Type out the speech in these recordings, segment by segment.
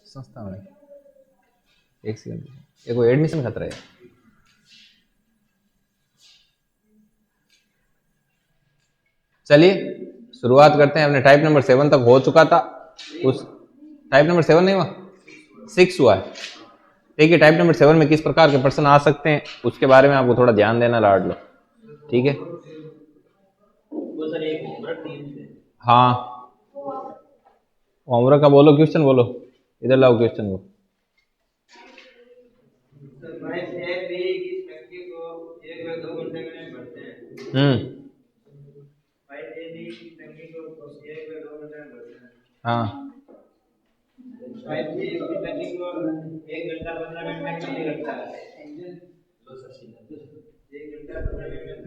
संस्था में एक सेकंड, ये कोई एडमिशन खतरा है। चलिए शुरुआत करते हैं। हमने टाइप नंबर 7 तक हो चुका था, उस टाइप नंबर 7 नहीं हुआ, 6 हुआ है। ठीक है, टाइप नंबर 7 में किस प्रकार के प्रश्न आ सकते हैं उसके बारे में आपको थोड़ा ध्यान देना लाड लो। ठीक है, हाँ होमवर्क का बोलो, क्वेश्चन बोलो, इधर लाओ क्वेश्चन को। हाँ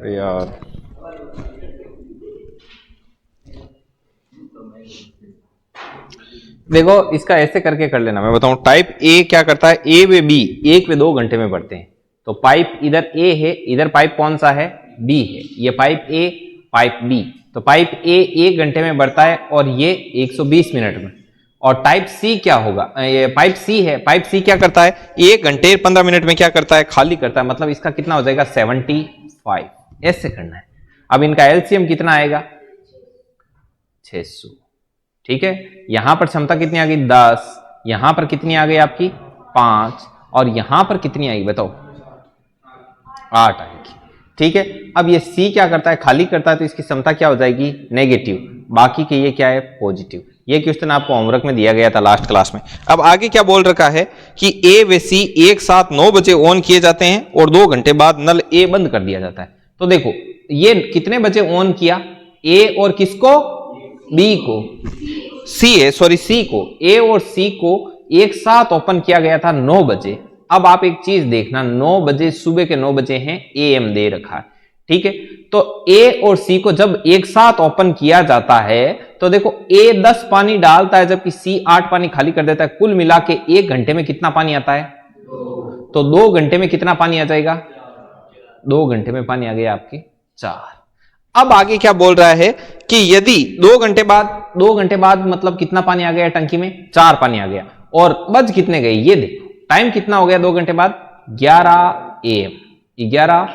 यार देखो इसका ऐसे करके कर लेना, मैं बताऊं। टाइप ए क्या करता है, ए व बी 1 व 2 घंटे में बढ़ते हैं। तो पाइप इधर ए है, इधर पाइप कौन सा है, बी है। ये पाइप ए, पाइप बी। तो पाइप ए 1 घंटे में बढ़ता है और ये 120 मिनट में। और टाइप सी क्या होगा, ये पाइप सी है, पाइप सी क्या करता है, 1 घंटे 15 मिनट में क्या करता है, खाली करता है। मतलब इसका कितना हो जाएगा, 75। ऐसे करना है। अब इनका एलसीएम कितना आएगा, 600। ठीक है, यहां पर क्षमता कितनी आ गई, 10। यहां पर कितनी आ गई आपकी, 5। और यहां पर कितनी आएगी बताओ, 8 आएगी। ठीक है, अब ये सी क्या करता है, खाली करता है, तो इसकी क्षमता क्या हो जाएगी, नेगेटिव। बाकी के ये क्या है, पॉजिटिव। ये क्वेश्चन आपको होमवर्क में दिया गया था लास्ट क्लास में। अब आगे क्या बोल रखा है कि ए व सी एक साथ 9 बजे ऑन किए जाते हैं और 2 घंटे बाद नल ए बंद कर दिया जाता है। तो देखो ये कितने बजे ऑन किया, ए और किसको, बी को, सी है सॉरी सी को, ए और सी को एक साथ ओपन किया गया था 9 बजे। अब आप एक चीज देखना, 9 बजे सुबह के 9 बजे हैं, एएम दे रखा है। ठीक है, तो ए और सी को जब एक साथ ओपन किया जाता है तो देखो ए 10 पानी डालता है जबकि सी 8 पानी खाली कर देता है। कुल मिला के 1 घंटे में कितना पानी आता है, तो 2 घंटे में कितना पानी आ जाएगा, 2 घंटे में पानी आ गया आपके 4। अब आगे क्या बोल रहा है कि यदि 2 घंटे बाद मतलब कितना पानी आ गया टंकी में, 4 पानी आ गया। और बज कितने गए, ये देखो टाइम कितना हो गया 2 घंटे बाद, 11 AM, 11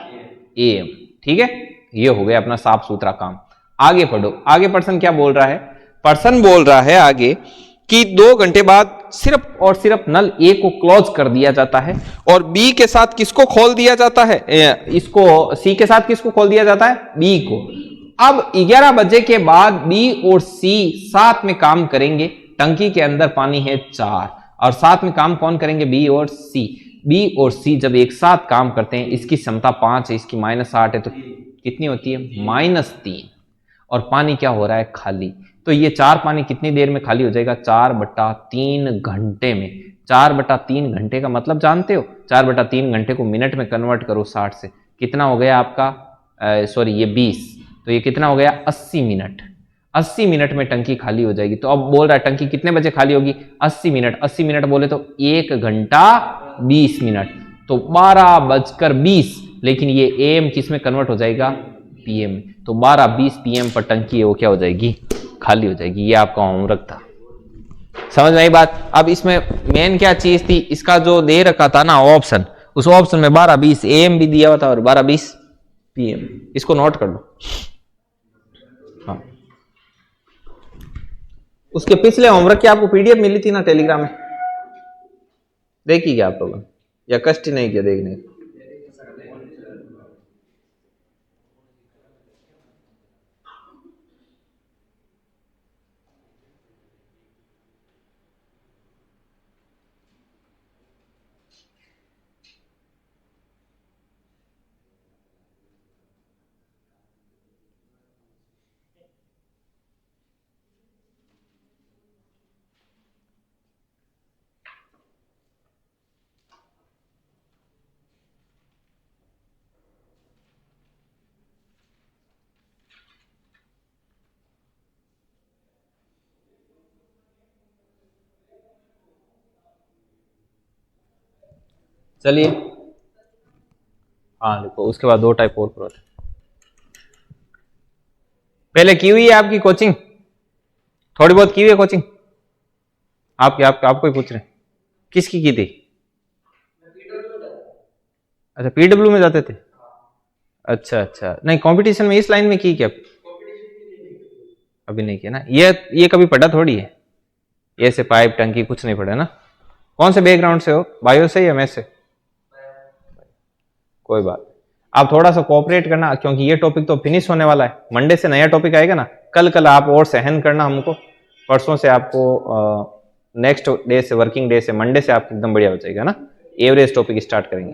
AM। ठीक है, ये हो गया अपना साफ सुथरा काम। आगे पढ़ो, आगे पर्सन क्या बोल रहा है, पर्सन बोल रहा है आगे कि 2 घंटे बाद सिर्फ और सिर्फ नल ए को क्लोज कर दिया जाता है और बी के साथ किसको खोल दिया जाता है, इसको सी के साथ किसको खोल दिया जाता है, बी को। अब 11 बजे के बाद बी और सी साथ में काम करेंगे। टंकी के अंदर पानी है 4 और साथ में काम कौन करेंगे, बी और सी। बी और सी जब एक साथ काम करते हैं, इसकी क्षमता 5 है, इसकी -8 है, तो कितनी होती है, -3। और पानी क्या हो रहा है, खाली। तो ये 4 पानी कितनी देर में खाली हो जाएगा, 4/3 घंटे में। 4/3 घंटे का मतलब जानते हो, 4/3 घंटे को मिनट में कन्वर्ट करो 60 से, कितना हो गया आपका, सॉरी ये 20, तो ये कितना हो गया, 80 मिनट। 80 मिनट में टंकी खाली हो जाएगी। तो अब बोल रहा है टंकी कितने बजे खाली होगी, 80 मिनट। 80 मिनट बोले तो 1 घंटा 20 मिनट, तो 12:20। लेकिन ये एम किस में कन्वर्ट हो जाएगा, पीएम। तो 12:20 PM पर टंकी है वो क्या हो जाएगी, खाली हो जाएगी। ये आपका होमवर्क था, समझ में आई बात। अब इसमें मेन क्या चीज थी, इसका जो दे रखा था ना ऑप्शन, उस ऑप्शन में 12:20 AM भी दिया हुआ था और 12:20 PM। इसको नोट कर लो। हाँ, उसके पिछले होमवर्क की आपको PDF मिली थी ना टेलीग्राम में, देखी क्या आप लोगों ने, या कष्ट ही नहीं किया देखने। चलिए, हाँ देखो उसके बाद 2 टाइप और करो। पहले की हुई है आपकी कोचिंग, थोड़ी बहुत की हुई है कोचिंग आपकी, आपको ही पूछ रहे हैं। किसकी की थी? अच्छा पीडब्ल्यू में जाते थे। अच्छा अच्छा, नहीं कंपटीशन में इस लाइन में की क्या? अभी नहीं किया ना। ये कभी पढ़ा थोड़ी है, ये से पाइप टंकी कुछ नहीं पढ़ा ना। कौन से बैकग्राउंड से हो, बायो से या मैथ से? कोई बात, आप थोड़ा सा कोऑपरेट करना, क्योंकि ये टॉपिक तो फिनिश होने वाला है। मंडे से नया टॉपिक आएगा ना। कल आप और सहन करना हमको, परसों से आपको नेक्स्ट डे से, वर्किंग डे से, मंडे से आप एकदम बढ़िया हो जाएगा ना। एवरेज टॉपिक स्टार्ट करेंगे।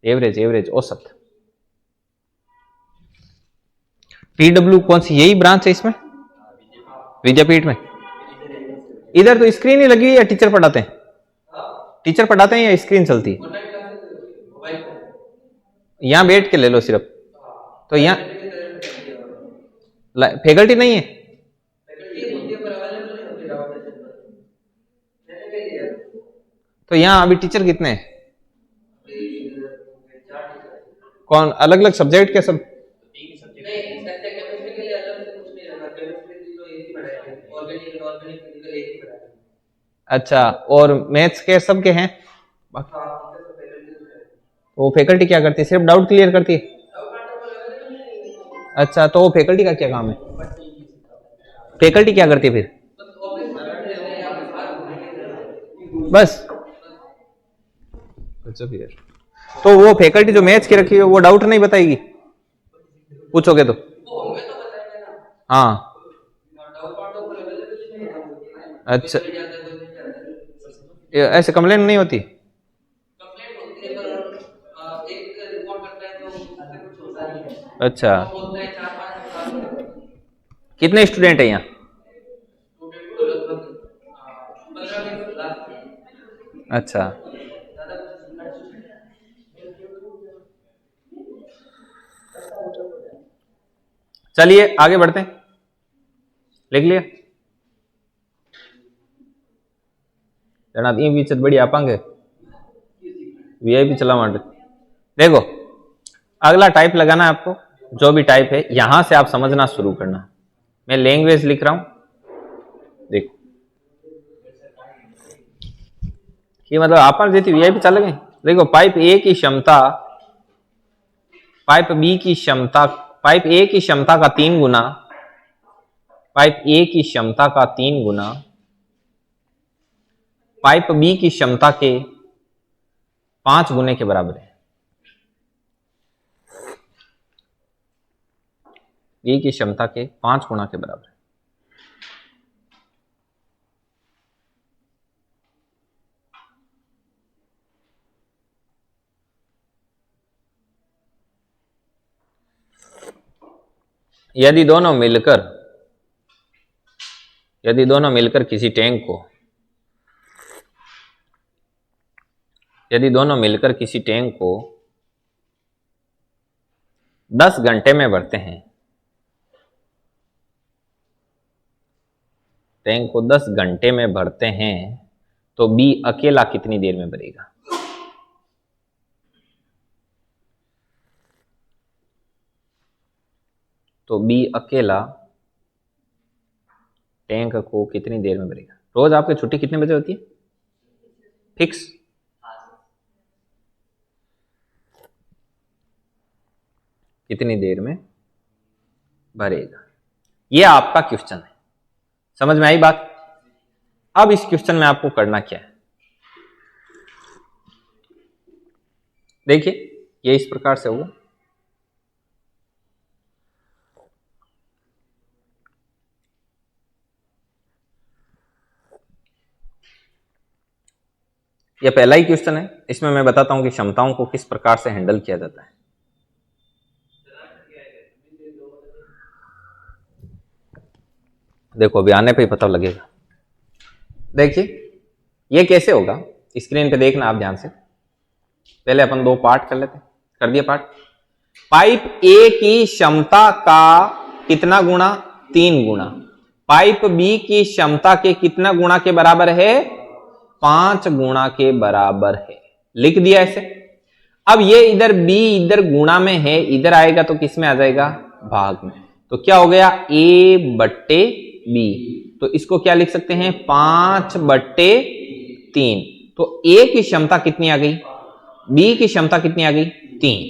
एवरेज औसत। पीडब्ल्यू कौन सी, यही ब्रांच है इसमें विद्यापीठ में? इधर तो स्क्रीन ही लगी हुई है, टीचर पढ़ाते हैं? टीचर पढ़ाते हैं या स्क्रीन चलती है? यहां बैठ के ले लो सिर्फ। तो यहाँ फैकल्टी नहीं है? तो यहाँ अभी टीचर कितने हैं? कौन, अलग अलग सब्जेक्ट के सब? अच्छा, और मैथ्स के सब के हैं? वो फैकल्टी क्या करती है? सिर्फ डाउट क्लियर करती है? अच्छा, तो वो फैकल्टी का क्या काम है? फैकल्टी क्या करती है फिर? बस। अच्छा फिर तो वो फैकल्टी जो मैथ्स की रखी है वो डाउट नहीं बताएगी पूछोगे तो? हाँ अच्छा, ऐसे कंप्लेंट नहीं होती? अच्छा, कितने स्टूडेंट है यहाँ? अच्छा, चलिए आगे बढ़ते हैं। लिख लिया जनाब, ये बीच बड़ी आपांगे वीआईपी चला मार। देखो अगला टाइप लगाना है आपको, जो भी टाइप है यहां से आप समझना शुरू करना। मैं लैंग्वेज लिख रहा हूं, देखो ये मतलब आप देती वीआईपी चल गए। देखो पाइप ए की क्षमता पाइप बी की क्षमता, पाइप ए की क्षमता का 3 गुना, पाइप ए की क्षमता का 3 गुना पाइप बी की क्षमता के 5 गुने के बराबर है। बी की क्षमता के 5 गुना के बराबर है। यदि दोनों मिलकर किसी टैंक को, यदि दोनों मिलकर किसी टैंक को 10 घंटे में भरते हैं, टैंक को 10 घंटे में भरते हैं, तो बी अकेला कितनी देर में भरेगा? तो बी अकेला टैंक को कितनी देर में भरेगा? रोज आपकी छुट्टी कितने बजे होती है फिक्स? कितनी देर में भरेगा, यह आपका क्वेश्चन है। समझ में आई बात? अब इस क्वेश्चन में आपको करना क्या है, देखिए ये इस प्रकार से होगा। यह पहला ही क्वेश्चन है, इसमें मैं बताता हूं कि क्षमताओं को किस प्रकार से हैंडल किया जाता है। देखो अभी आने पे ही पता लगेगा। देखिए ये कैसे होगा, स्क्रीन पे देखना आप ध्यान से। पहले अपन 2 पार्ट कर लेते हैं। कर दिया पार्ट। पाइप ए की क्षमता का कितना गुणा? 3 गुणा। पाइप बी की क्षमता के कितना गुणा के बराबर है? 5 गुणा के बराबर है। लिख दिया ऐसे। अब ये इधर बी इधर गुणा में है, इधर आएगा तो किस में आ जाएगा? भाग में। तो क्या हो गया? ए बट्टे बी। तो इसको क्या लिख सकते हैं 5/3। तो ए की क्षमता कितनी आ गई, बी की क्षमता कितनी आ गई 3।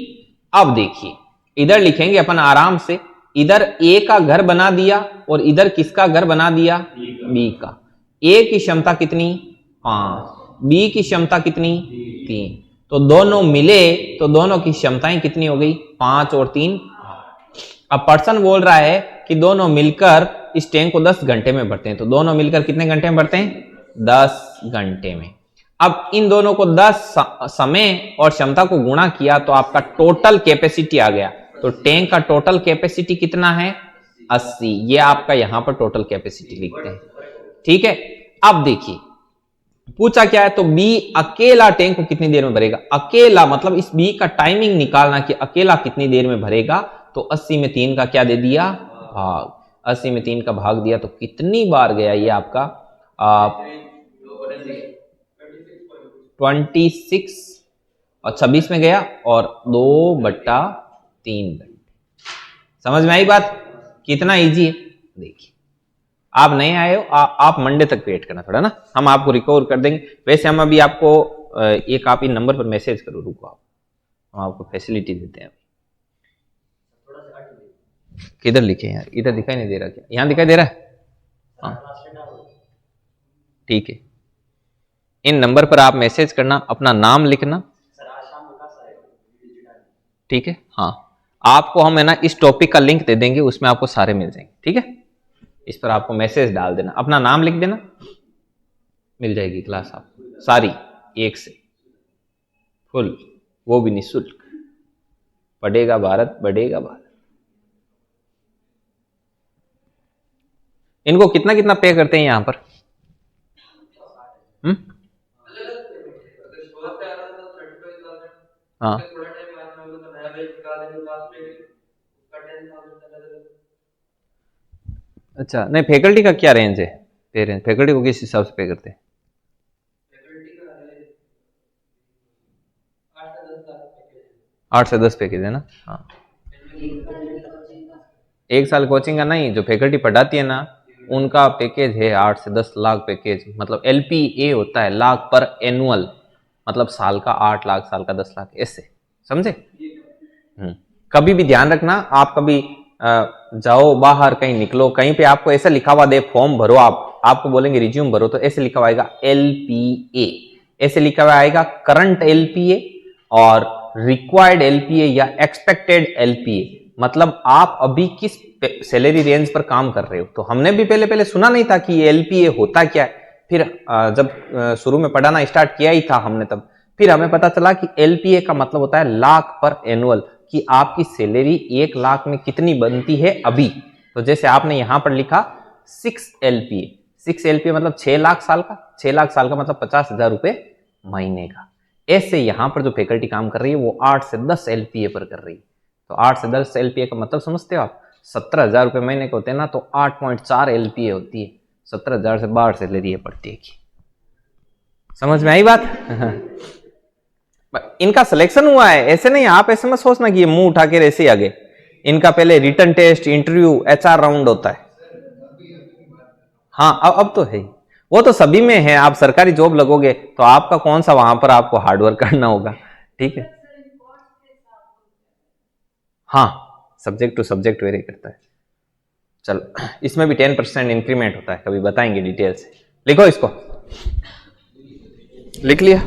अब देखिए इधर लिखेंगे अपन आराम से, इधर ए का घर बना दिया और इधर किसका घर बना दिया, बी का। ए की क्षमता कितनी 5, बी की क्षमता कितनी 3, तो दोनों मिले तो दोनों की क्षमताएं कितनी हो गई 5 और 3। अब पर्सन बोल रहा है कि दोनों मिलकर इस टैंक को 10 घंटे में भरते हैं, तो दोनों मिलकर कितने घंटे में भरते हैं 10 घंटे में। अब इन दोनों को 10 समय और क्षमता को गुणा किया तो आपका टोटल कैपेसिटी आ गया। तो टैंक का टोटल कैपेसिटी कितना है 80। ये आपका यहां पर टोटल कैपेसिटी लिखते हैं, ठीक है। अब देखिए पूछा क्या है, तो बी अकेला टैंक को कितनी देर में भरेगा, अकेला मतलब इस बी का टाइमिंग निकालना कि अकेला कितनी देर में भरेगा। तो 80 में 3 का क्या दे दिया भाग, 80 में 3 का भाग दिया तो कितनी बार गया ये आपका 26 और 26 में गया और 2/3 घंटे। समझ में आई बात, कितना इजी है। देखिए आप नहीं आए हो, आप मंडे तक वेट करना थोड़ा ना, हम आपको रिकवर कर देंगे। वैसे हम अभी आपको एक आप इन नंबर पर मैसेज करो, रुको आप, हम आपको फैसिलिटी देते हैं। किधर लिखे यार, इधर दिखाई नहीं दे रहा क्या, यहां दिखाई दे रहा है, हाँ ठीक है। इन नंबर पर आप मैसेज करना, अपना नाम लिखना, ठीक है। हाँ आपको हम है ना इस टॉपिक का लिंक दे देंगे, उसमें आपको सारे मिल जाएंगे, ठीक है। इस पर आपको मैसेज डाल देना, अपना नाम लिख देना, मिल जाएगी क्लास आपको सारी एक से फुल, वो भी निःशुल्क। पढ़ेगा भारत बढ़ेगा भारत। इनको कितना कितना पे करते हैं यहां पर, हाँ अच्छा, नहीं फैकल्टी का क्या रेंज है, पे रेंज फैकल्टी को किस हिसाब से पे करते हैं, 8 से 10 पैकेज है ना। हाँ 1 साल कोचिंग का नहीं, जो फैकल्टी पढ़ाती है ना उनका पैकेज है 8 से 10 लाख पैकेज, मतलब LPA होता है लाख पर एनुअल, मतलब साल का 8 लाख, साल का 10 लाख, ऐसे समझे। कभी भी ध्यान रखना, आप कभी जाओ बाहर कहीं निकलो, कहीं पे आपको ऐसा लिखा हुआ दे फॉर्म भरो, आपको बोलेंगे रिज्यूम भरो, तो ऐसे लिखा हुआ आएगा LPA, ऐसे लिखा हुआ आएगा करंट LPA और रिक्वायर्ड LPA या एक्सपेक्टेड LPA, मतलब आप अभी किस सैलरी रेंज पर काम कर रहे हो। तो हमने भी पहले सुना नहीं था कि ये LPA होता क्या है, फिर जब शुरू में पढ़ाना स्टार्ट किया ही था हमने, तब फिर हमें पता चला कि LPA का मतलब होता है लाख पर एनुअल, कि आपकी सैलरी 1 लाख में कितनी बनती है अभी। तो जैसे आपने यहां पर लिखा 6 LPA मतलब 6 लाख साल का, 6 लाख साल का मतलब 50,000 रुपए महीने का। ऐसे यहां पर जो फैकल्टी काम कर रही है वो 8 से 10 LPA पर कर रही है। तो 8 से 10 LPA का मतलब समझते हो आप, 17,000 रुपए महीने के होते हैं ना, तो 8.4 LPA होती है, 17,000 से 12 सैलरी पड़ती है। समझ में आई बात। इनका सिलेक्शन हुआ है, ऐसे नहीं, आप ऐसे मत सोचना कि ये मुंह उठा के ऐसे आ गए। इनका पहले written test, interview, HR round होता है। हाँ अब तो है, वो तो सभी में है। आप सरकारी जॉब लगोगे तो आपका कौन सा वहां पर आपको हार्डवर्क करना होगा, ठीक है। हाँ सब्जेक्ट टू सब्जेक्ट वेरी करता है। चलो इसमें भी 10% इंक्रीमेंट होता है, कभी बताएंगे डिटेल से। लिखो इसको, लिख लिया।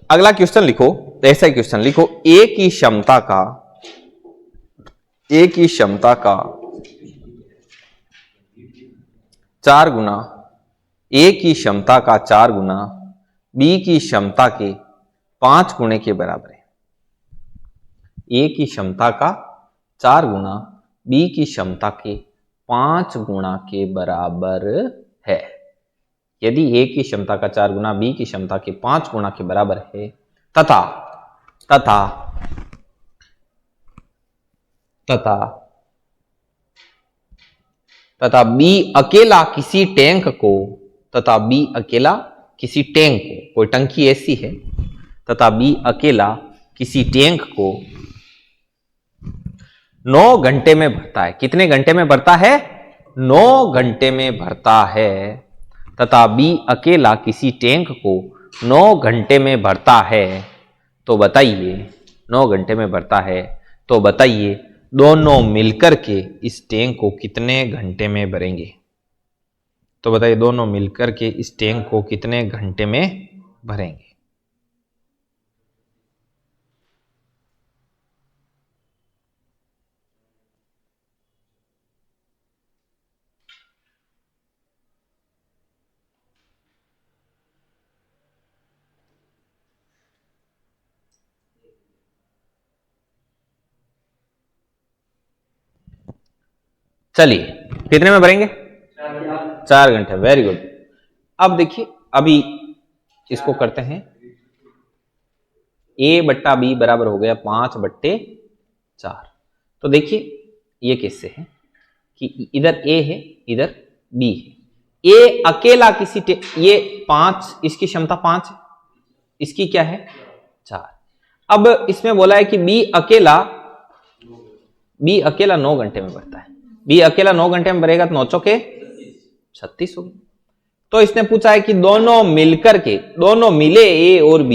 अगला क्वेश्चन लिखो, ऐसा ही क्वेश्चन लिखो, ए की क्षमता का 4 गुना, ए की क्षमता का 4 गुना बी की क्षमता के 5 गुणे के बराबर है। ए की क्षमता का 4 गुना बी की क्षमता के 5 गुना के बराबर है। यदि ए की क्षमता का 4 गुना बी की क्षमता के 5 गुना के बराबर है तथा बी अकेला किसी टैंक को, कोई टंकी ऐसी है, तथा बी अकेला किसी टैंक को 9 घंटे में भरता है। कितने घंटे में भरता है? 9 घंटे में भरता है। तथा बी अकेला किसी टैंक को 9 घंटे में भरता है, तो बताइए 9 घंटे में भरता है, तो बताइए दोनों मिलकर के इस टैंक को कितने घंटे में भरेंगे? तो बताइए दोनों मिलकर के इस टैंक को कितने घंटे में भरेंगे? चलिए कितने में भरेंगे? 4 घंटे। Very good. अब देखिए, अभी इसको करते हैं, a बट्टा बी बराबर हो गया 5/4। तो देखिए ये किससे है कि इधर a है, इधर b है। a अकेला किसी ये 5, इसकी क्षमता 5 है, इसकी क्या है? 4। अब इसमें बोला है कि b अकेला 9 घंटे में भरता है। b अकेला 9 घंटे में भरेगा तो 9 चौके 36 हो गए। तो इसने पूछा है कि दोनों मिलकर के, दोनों मिले a और b,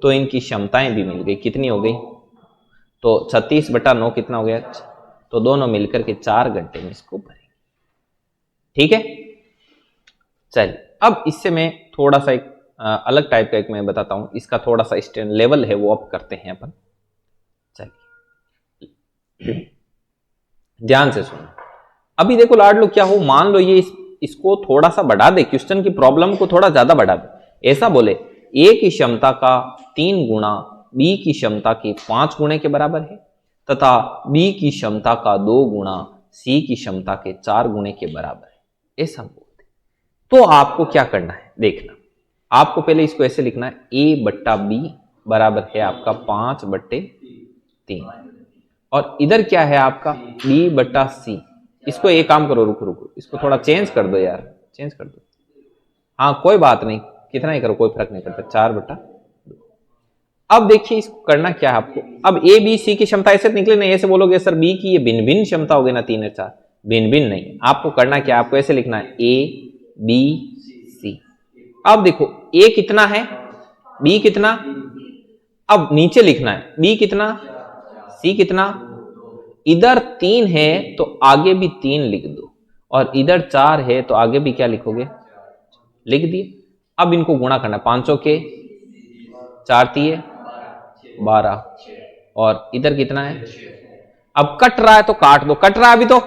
तो इनकी क्षमताएं भी मिल गई। कितनी हो गई? तो 36/9 कितना हो गया? तो दोनों मिलकर के 4 घंटे में इसको भरेंगे। ठीक है, चलिए अब इससे मैं थोड़ा सा एक अलग टाइप का एक मैं बताता हूं, इसका थोड़ा सा लेवल है वो अप करते हैं अपन। चलिए ध्यान से सुनो। अभी देखो लाडलो, क्या हो, मान लो ये इसको थोड़ा सा बढ़ा दे, क्वेश्चन की प्रॉब्लम को थोड़ा ज्यादा बढ़ा दे। ऐसा बोले a की क्षमता का 3 गुना b की क्षमता के 5 गुणे के बराबर है, तथा b की क्षमता का 2 गुना c की क्षमता के 4 गुणे के बराबर है, ऐसा बोलते। तो आपको क्या करना है, देखना, आपको पहले इसको ऐसे लिखना है, a बट्टा b बराबर है आपका 5/3, और इधर क्या है आपका b बट्टा c। इसको एक काम करो, रुको रुको, इसको थोड़ा चेंज कर दो यार, चेंज कर दो। हाँ कोई बात नहीं, कितना ही करो कोई फर्क नहीं पड़ता, 4/2। अब देखिए इसको करना क्या है आपको। अब ए बी सी की क्षमता ऐसे निकले नहीं, ऐसे बोलोगे सर बी की ये भिन्न भिन्न क्षमता हो गई ना, 3 और 4, भिन्न भिन्न नहीं। आपको करना क्या, आपको ऐसे लिखना है ए बी सी। अब देखो ए कितना है, बी कितना, अब नीचे लिखना है बी कितना, सी कितना। इधर 3 है तो आगे भी 3 लिख दो, और इधर 4 है तो आगे भी क्या लिखोगे, लिख दिए। अब इनको गुणा करना, 5 के 4 तिये 12, और इधर कितना है, अब कट रहा है तो काट दो, कट रहा है अभी, तो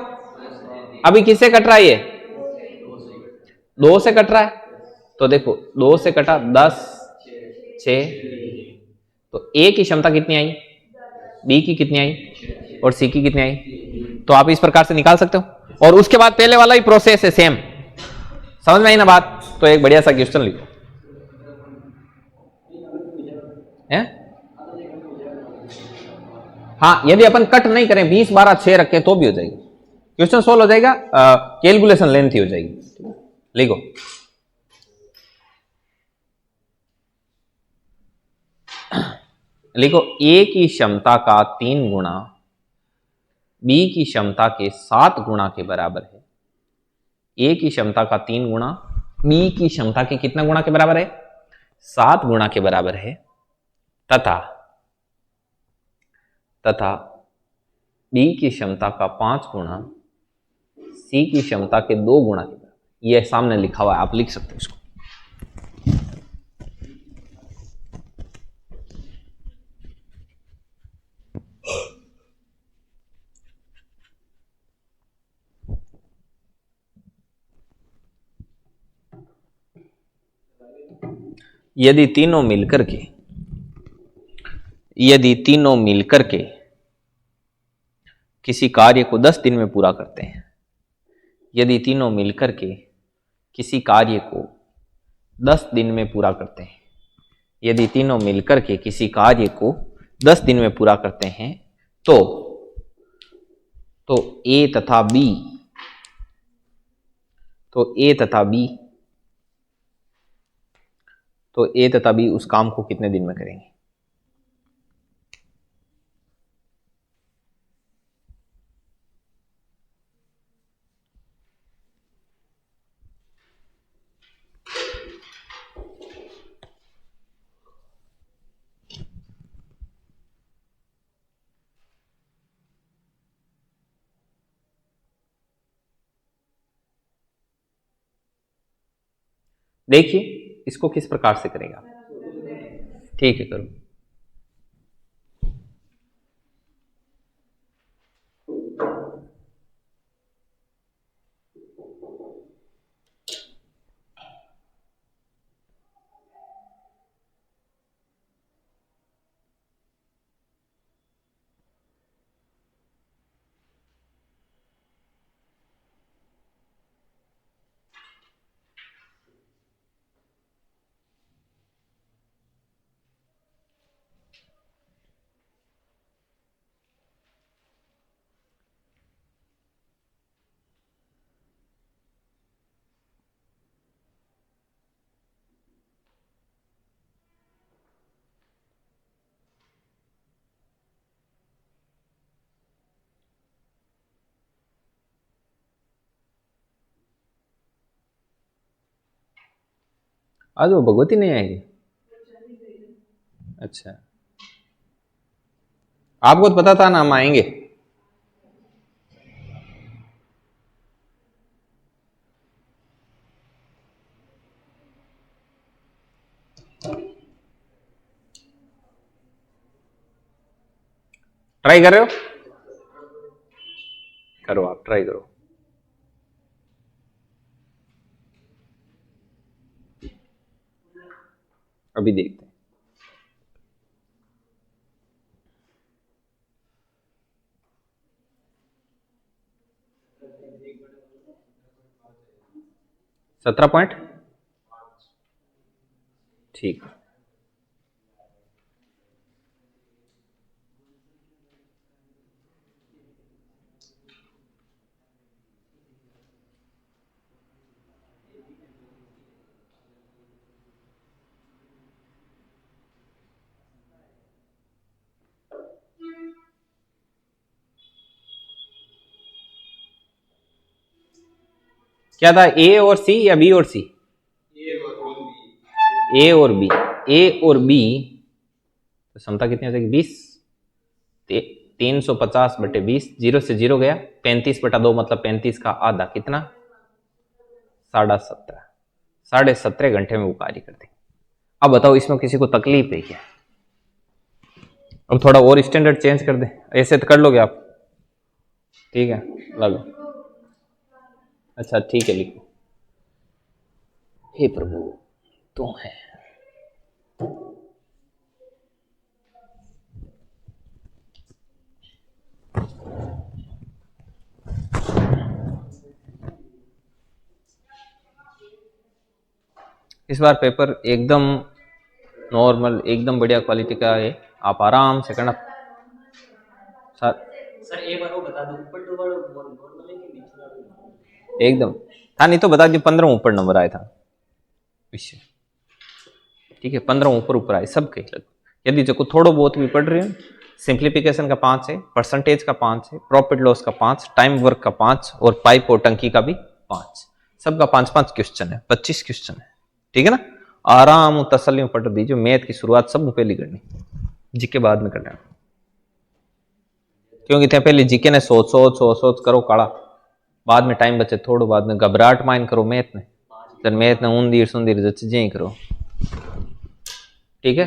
अभी किससे कट रहा है, ये 2 से कट रहा है। तो देखो 2 से कटा 10 6, तो ए की क्षमता कितनी आई, बी की कितनी आई, और सी की कितनी आई। तो आप इस प्रकार से निकाल सकते हो, और उसके बाद पहले वाला ही प्रोसेस है सेम। समझ में आई ना बात? तो एक बढ़िया सा क्वेश्चन लिखो है? हाँ, यदि अपन कट नहीं करें, 20 12 6 रखें तो भी हो जाएगी, क्वेश्चन सोल्व हो जाएगा, कैलकुलेशन लेंथी हो जाएगी। लिखो लिखो, ए की क्षमता का 3 गुना बी की क्षमता के 7 गुना के बराबर है। ए की क्षमता का 3 गुना बी की क्षमता के कितना गुना के बराबर है, 7 गुना के बराबर है, तथा बी की क्षमता का 5 गुना सी की क्षमता के 2 गुना के बराबर। यह सामने लिखा हुआ है, आप लिख सकते हो इसको। यदि तीनों मिलकर के किसी कार्य को 10 दिन में पूरा करते हैं, यदि तीनों मिलकर के किसी कार्य को 10 दिन में पूरा करते हैं, यदि तीनों मिलकर के किसी कार्य को 10 दिन में पूरा करते हैं, तो ए तथा बी, ए तथा बी उस काम को कितने दिन में करेंगे? देखिए इसको किस प्रकार से करेगा। ठीक है, करो। आज वो भगवती नहीं आएगी? अच्छा, आपको तो पता था ना हम आएंगे। ट्राई कर रहे हो? करो, आप ट्राई करो। अभी देखते हैं। सत्रह पॉइंट, ठीक। क्या था, ए और सी या बी और सी? ए और बी। ए और बी तो क्षमता कितनी हो जाएगी? 20। 350/20, 0 से 0 गया, 35/2 मतलब 35 का आधा, कितना? 17.5। 17.5 घंटे में वो कार्य करते। अब बताओ इसमें किसी को तकलीफ है क्या? अब थोड़ा और स्टैंडर्ड चेंज कर दे, ऐसे तो कर लोगे आप? ठीक है, लो। अच्छा ठीक है, लिखो। हे प्रभु तुम है। इस बार पेपर एकदम नॉर्मल, एकदम बढ़िया क्वालिटी का है, आप आराम से करना। सर एक बार वो बता दो, ऊपर दो बार नॉर्मल है कि नीचे वाला? एकदम था, नहीं तो बता दी 15 ऊपर नंबर आया था विषय। ठीक है, 15 ऊपर ऊपर आए सब कहीं। यदि जो को थोड़ा बहुत भी पढ़ रहे हैं, सिंप्लीफिकेशन का 5 है, परसेंटेज का 5 है, प्रॉफिट लॉस का 5, टाइम वर्क का 5 और पाइप और टंकी का भी 5, सबका 5-5 क्वेश्चन है, 25 क्वेश्चन है। ठीक है ना, आराम तसल्ली में पढ़ दीजिए। मैथ की शुरुआत सब पहले करनी, जीके बाद में करना, क्योंकि थे पहले जीके ने सोच करो काड़ा, बाद में टाइम बचे थोड़ा, बाद में घबराहट माइन करो मैथ में, फिर मैथ ने ऊंदीर सुंदीर जच जे करो। ठीक है,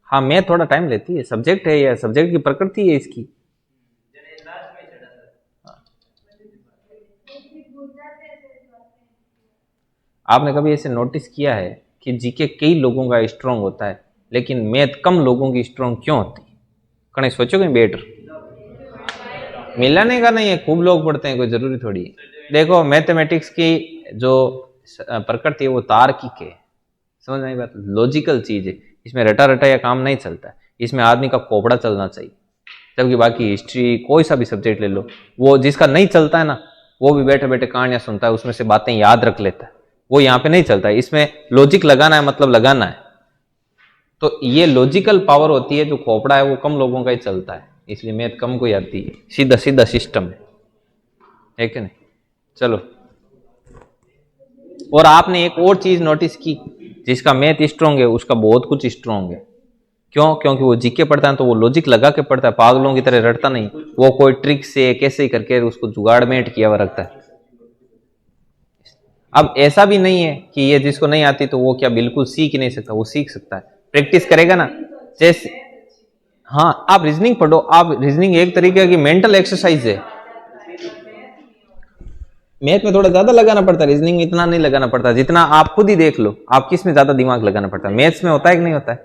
हाँ मैथ थोड़ा टाइम लेती है, सब्जेक्ट है या सब्जेक्ट की प्रकृति है इसकी। आपने कभी ऐसे नोटिस किया है कि जीके कई लोगों का स्ट्रांग होता है लेकिन मैथ कम लोगों की स्ट्रांग क्यों होती? कहीं सोचो कहीं बेटर मिलाने का नहीं है, खूब लोग पढ़ते हैं, कोई जरूरी थोड़ी है। देखो मैथमेटिक्स की जो प्रकृति है वो तार्किक है, समझ में आई बात? लॉजिकल चीज है, इसमें रटा रटा या काम नहीं चलता, इसमें आदमी का कोबड़ा चलना चाहिए। जबकि बाकी हिस्ट्री कोई सा भी सब्जेक्ट ले लो, वो जिसका नहीं चलता है ना, वो भी बैठे बैठे कहानियां सुनता है, उसमें से बातें याद रख लेता है, वो यहाँ पे नहीं चलता है। इसमें लॉजिक लगाना है, मतलब लगाना है। तो ये लॉजिकल पावर होती है, जो खोपड़ा है वो कम लोगों का ही चलता है, इसलिए मैथ कम को आती है, सीधा सीधा सिस्टम है कि नहीं? चलो, और आपने एक और चीज नोटिस की, जिसका मैथ स्ट्रांग है उसका बहुत कुछ स्ट्रांग है। क्यों? क्योंकि वो जीके पढ़ता है तो वो लॉजिक लगा के पढ़ता है, पागलों की तरह रटता नहीं, वो कोई ट्रिक से कैसे ही करके उसको जुगाड़ मेंट किया हुआ रखता है। अब ऐसा भी नहीं है कि ये जिसको नहीं आती तो वो क्या बिल्कुल सीख ही नहीं सकता, वो सीख सकता है, प्रैक्टिस करेगा ना। जैसे हाँ, आप रीजनिंग पढ़ो, आप रीजनिंग एक तरीके की मेंटल एक्सरसाइज है। मैथ में थोड़ा ज्यादा लगाना पड़ता है, रीजनिंग में इतना नहीं लगाना पड़ता, जितना आप खुद ही देख लो, आप किस में ज्यादा दिमाग लगाना पड़ता है, मैथ्स में होता है कि नहीं होता है।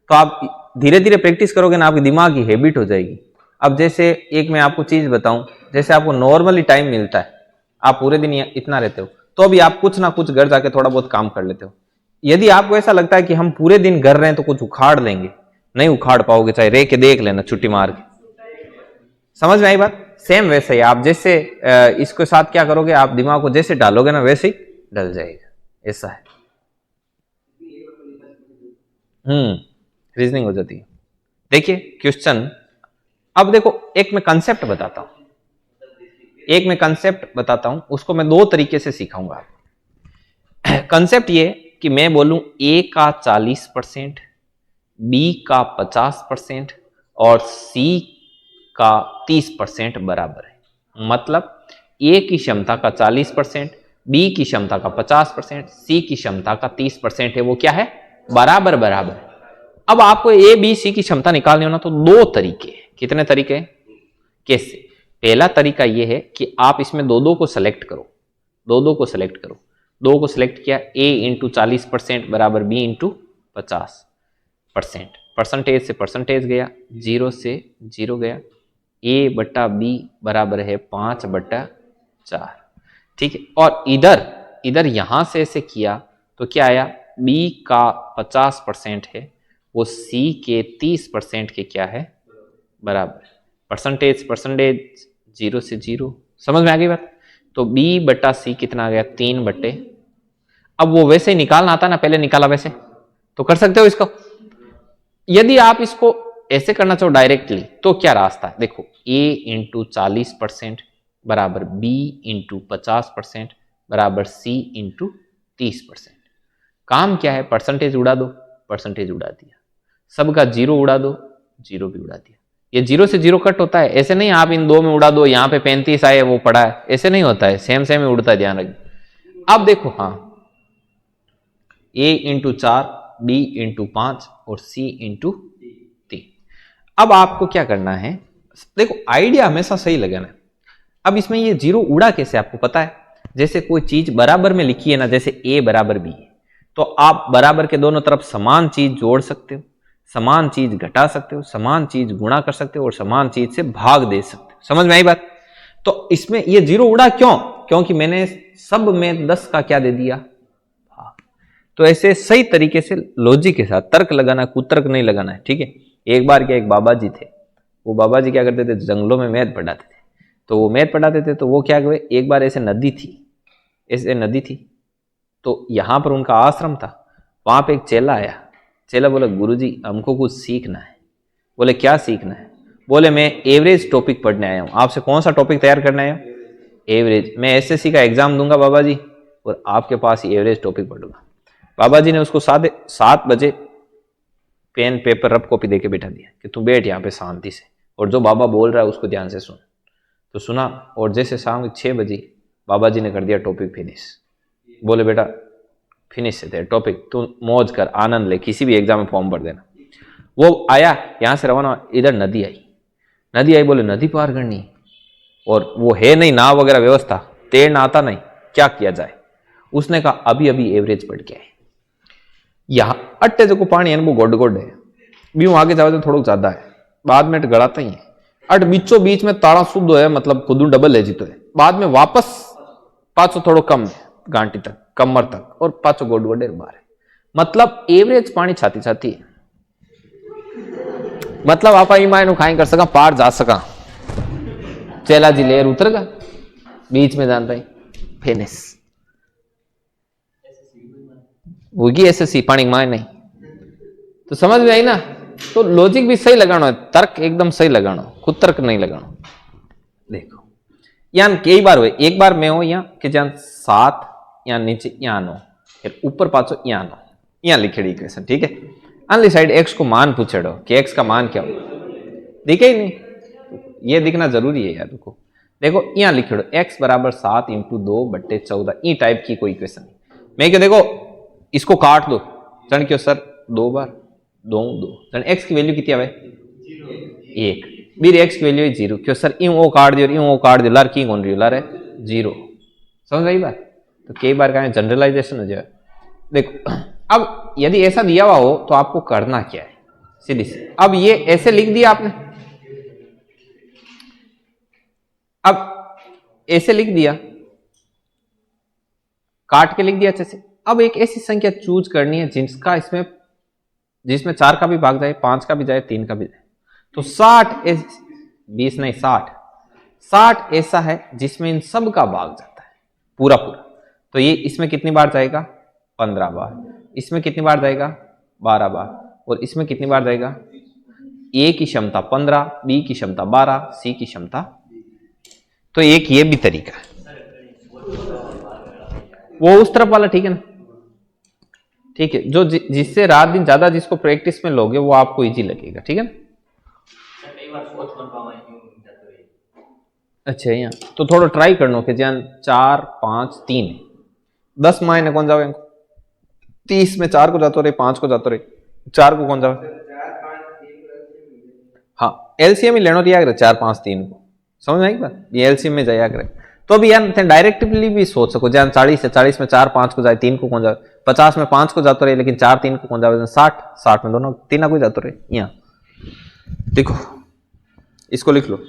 तो आप धीरे धीरे प्रैक्टिस करोगे ना, आपके दिमाग की हैबिट हो जाएगी। अब जैसे एक मैं आपको चीज बताऊं, जैसे आपको नॉर्मली टाइम मिलता है, आप पूरे दिन इतना रहते हो, तो अभी आप कुछ ना कुछ घर जाके थोड़ा बहुत काम कर लेते हो। यदि आपको ऐसा लगता है कि हम पूरे दिन घर रहे हैं तो कुछ उखाड़ लेंगे, नहीं उखाड़ पाओगे, चाहे रह के देख लेना छुट्टी मार के। समझ में आई बात? सेम वैसे ही आप जैसे इसके साथ क्या करोगे, आप दिमाग को जैसे डालोगे ना वैसे ही डल जाएगा, ऐसा है। रीजनिंग हो जाती है। देखिए क्वेश्चन, अब देखो एक मैं कंसेप्ट बताता हूं, उसको मैं दो तरीके से सिखाऊंगा। कंसेप्ट ये कि मैं बोलूं ए का 40%, बी का 50% और सी का 30% बराबर है। मतलब ए की क्षमता का 40%, बी की क्षमता का 50%, सी की क्षमता का 30% है, वो क्या है, बराबर बराबर है। अब आपको ए बी सी की क्षमता निकालनी हो ना, तो दो तरीके, कितने तरीके, कैसे? पहला तरीका यह है कि आप इसमें दो को सेलेक्ट करो, दो को सेलेक्ट किया, ए इंटू 40% बराबर बी इंटू 50%, परसेंटेज से परसेंटेज गया, 0 से 0 गया, ए बट्टा बी बराबर है 5/4, ठीक है। और इधर यहां से ऐसे किया तो क्या आया, बी का 50% है, वो सी के 30% के क्या है, बराबर। परसेंटेज 0 से 0, समझ में आ गई बात? तो बी बट्टा सी कितना आ गया, 3/। अब वो वैसे ही निकालना आता ना, पहले निकाला वैसे, तो कर सकते हो इसको। यदि आप इसको ऐसे करना चाहो डायरेक्टली, तो क्या रास्ता है, देखो, ए इंटू 40% बराबर बी इंटू 50% बराबर सी इंटू 30%। काम क्या है, परसेंटेज उड़ा दो, परसेंटेज उड़ा दिया, सबका 0 उड़ा दो, 0 भी उड़ा दिया। ये 0 से 0 कट होता है, ऐसे नहीं आप इन दो में उड़ा दो, यहाँ पे 35 आए वो पड़ा है, ऐसे नहीं होता है, सेम ही उड़ता है, ध्यान रखिए। अब देखो, हाँ, ए इंटू 4, बी इंटू 5 और सी इंटू 3। अब आपको क्या करना है, देखो आइडिया हमेशा सही लगाना है। अब इसमें ये 0 उड़ा कैसे, आपको पता है? जैसे कोई चीज बराबर में लिखी है ना, जैसे ए बराबर बी है, तो आप बराबर के दोनों तरफ समान चीज जोड़ सकते हो, समान चीज घटा सकते हो, समान चीज गुणा कर सकते हो और समान चीज से भाग दे सकते हो। समझ में आई बात? तो इसमें ये 0 उड़ा क्यों? क्योंकि मैंने सब में 10 का क्या दे दिया, भाग। तो ऐसे सही तरीके से लॉजिक के साथ तर्क लगाना, कुतर्क नहीं लगाना है, ठीक है। एक बार क्या, एक बाबा जी थे, वो बाबा जी क्या करते थे, जंगलों में मैथ पढ़ाते थे। तो वो मैथ पढ़ाते थे, तो वो क्या हुए, एक बार ऐसे नदी थी, तो यहां पर उनका आश्रम था, वहां पे एक चेला आया। चेला बोला, गुरुजी हमको कुछ सीखना है। बोले क्या सीखना है? बोले मैं एवरेज टॉपिक पढ़ने आया हूँ। आपसे कौन सा टॉपिक तैयार करना है? एवरेज। मैं एसएससी का एग्जाम दूंगा बाबा जी, और आपके पास एवरेज टॉपिक पढ़ूंगा। बाबा जी ने उसको 7 बजे पेन पेपर रफ कॉपी देके बैठा दिया कि तू बैठ यहाँ पे शांति से, और जो बाबा बोल रहा है उसको ध्यान से सुन। तो सुना, और जैसे शाम 6 बजे बाबा जी ने कर दिया टॉपिक फिनिश। बोले बेटा फिनिश है तेरा टॉपिक, तू मौज कर, आनंद ले, किसी भी एग्जाम में फॉर्म भर देना। वो आया, यहाँ से रवाना, इधर नदी आई। बोले नदी पार करनी, और वो है नहीं नाव वगैरह व्यवस्था, तैरना आता नहीं, क्या किया जाए? उसने कहा अभी एवरेज पढ़ के आए। यहाँ अट्टे जो को पानी है वो गोड है, भी आगे जाओ तो थोड़ा ज्यादा है, बाद में गड़ाता ही है। अट बीचों बीच में ताड़ा शुद्ध है, मतलब खुद डबल है जीतो है, बाद में वापस पाछो थोड़ा कम है, गांटी तक, कमर तक, और पाछो गोड बाहर है। मतलब एवरेज पानी छाती है। मतलब आप ईमायनो खाई कर सका, पार जा सका। चेला जी लेर उतर गा, बीच में जानता ही फिनिश होगी, एसएससी पानी माय नहीं। तो समझ में आई ना? तो लॉजिक भी सही लगाना है, तर्क एकदम सही लगाना, खुद तर्क नहीं लगाना। देखो यहाँ कई बार हुए, एक बार मैं हूं यहाँ कि जहां 7, यहाँ नीचे यहाँ 9, फिर ऊपर पाछो यहाँ 9, यहाँ लिखेड़ी इक्वेशन, ठीक है। अगली साइड एक्स को मान पूछेड़ो कि एक्स का मान क्या हो, दिखे ही नहीं। ये दिखना जरूरी है यार। देखो देखो यहाँ लिख दो x बराबर 7 इंटू 2/14 ई टाइप की कोई इक्वेशन नहीं। मैं क्या देखो इसको काट दो जन क्यों सर 2 बार 2 2 जन x की वैल्यू कितनी आवे 1 बीर x की वैल्यू 0 क्यों सर यूं वो काट दियो यूं वो काट दियो लार की कौन रही लार है 0। समझ आई बात। तो कई बार का जनरलाइजेशन हो जाए। देखो अब यदि ऐसा दिया हुआ हो तो आपको करना क्या है सीधी सी। अब ये ऐसे लिख दिया आपने, अब ऐसे लिख दिया काट के लिख दिया अच्छे से। अब एक ऐसी संख्या चूज करनी है जिसमें 4 का भी भाग जाए 5 का भी जाए 3 का भी जाए। तो 20 नहीं 60 ऐसा है जिसमें इन सब का भाग जाता है पूरा पूरा। तो ये इसमें कितनी बार जाएगा 15 बार, इसमें कितनी बार जाएगा 12 बार और इसमें कितनी बार जाएगा। ए की क्षमता 15, बी की क्षमता 12, सी की क्षमता। तो एक ये भी तरीका है वो उस तरफ वाला ठीक है ना। ठीक है जो जिससे रात दिन ज्यादा जिसको प्रैक्टिस में लोगे वो आपको इजी लगेगा ठीक है ना। अच्छा यहाँ तो थोड़ा ट्राई करनो कि जान 4 5 3 10 मायने कौन जावे 30 में 4 को जातो रहे 5 को जातो रहे 4 को कौन जावे। हाँ एलसीएम ही लेनो दिया करे 4 5 3 को। समझ आई बात ये एलसीएम में जाया करे। तो अभी यार डायरेक्टली भी सोच सको जान 40 है 40 में 4 5 को जाए 3 को कौन जाए 50 में 5 को जातो रहे लेकिन 4 3 को कौन जाए 60 में दोनों 3 को जातो रहे। यहाँ देखो इसको लिख लो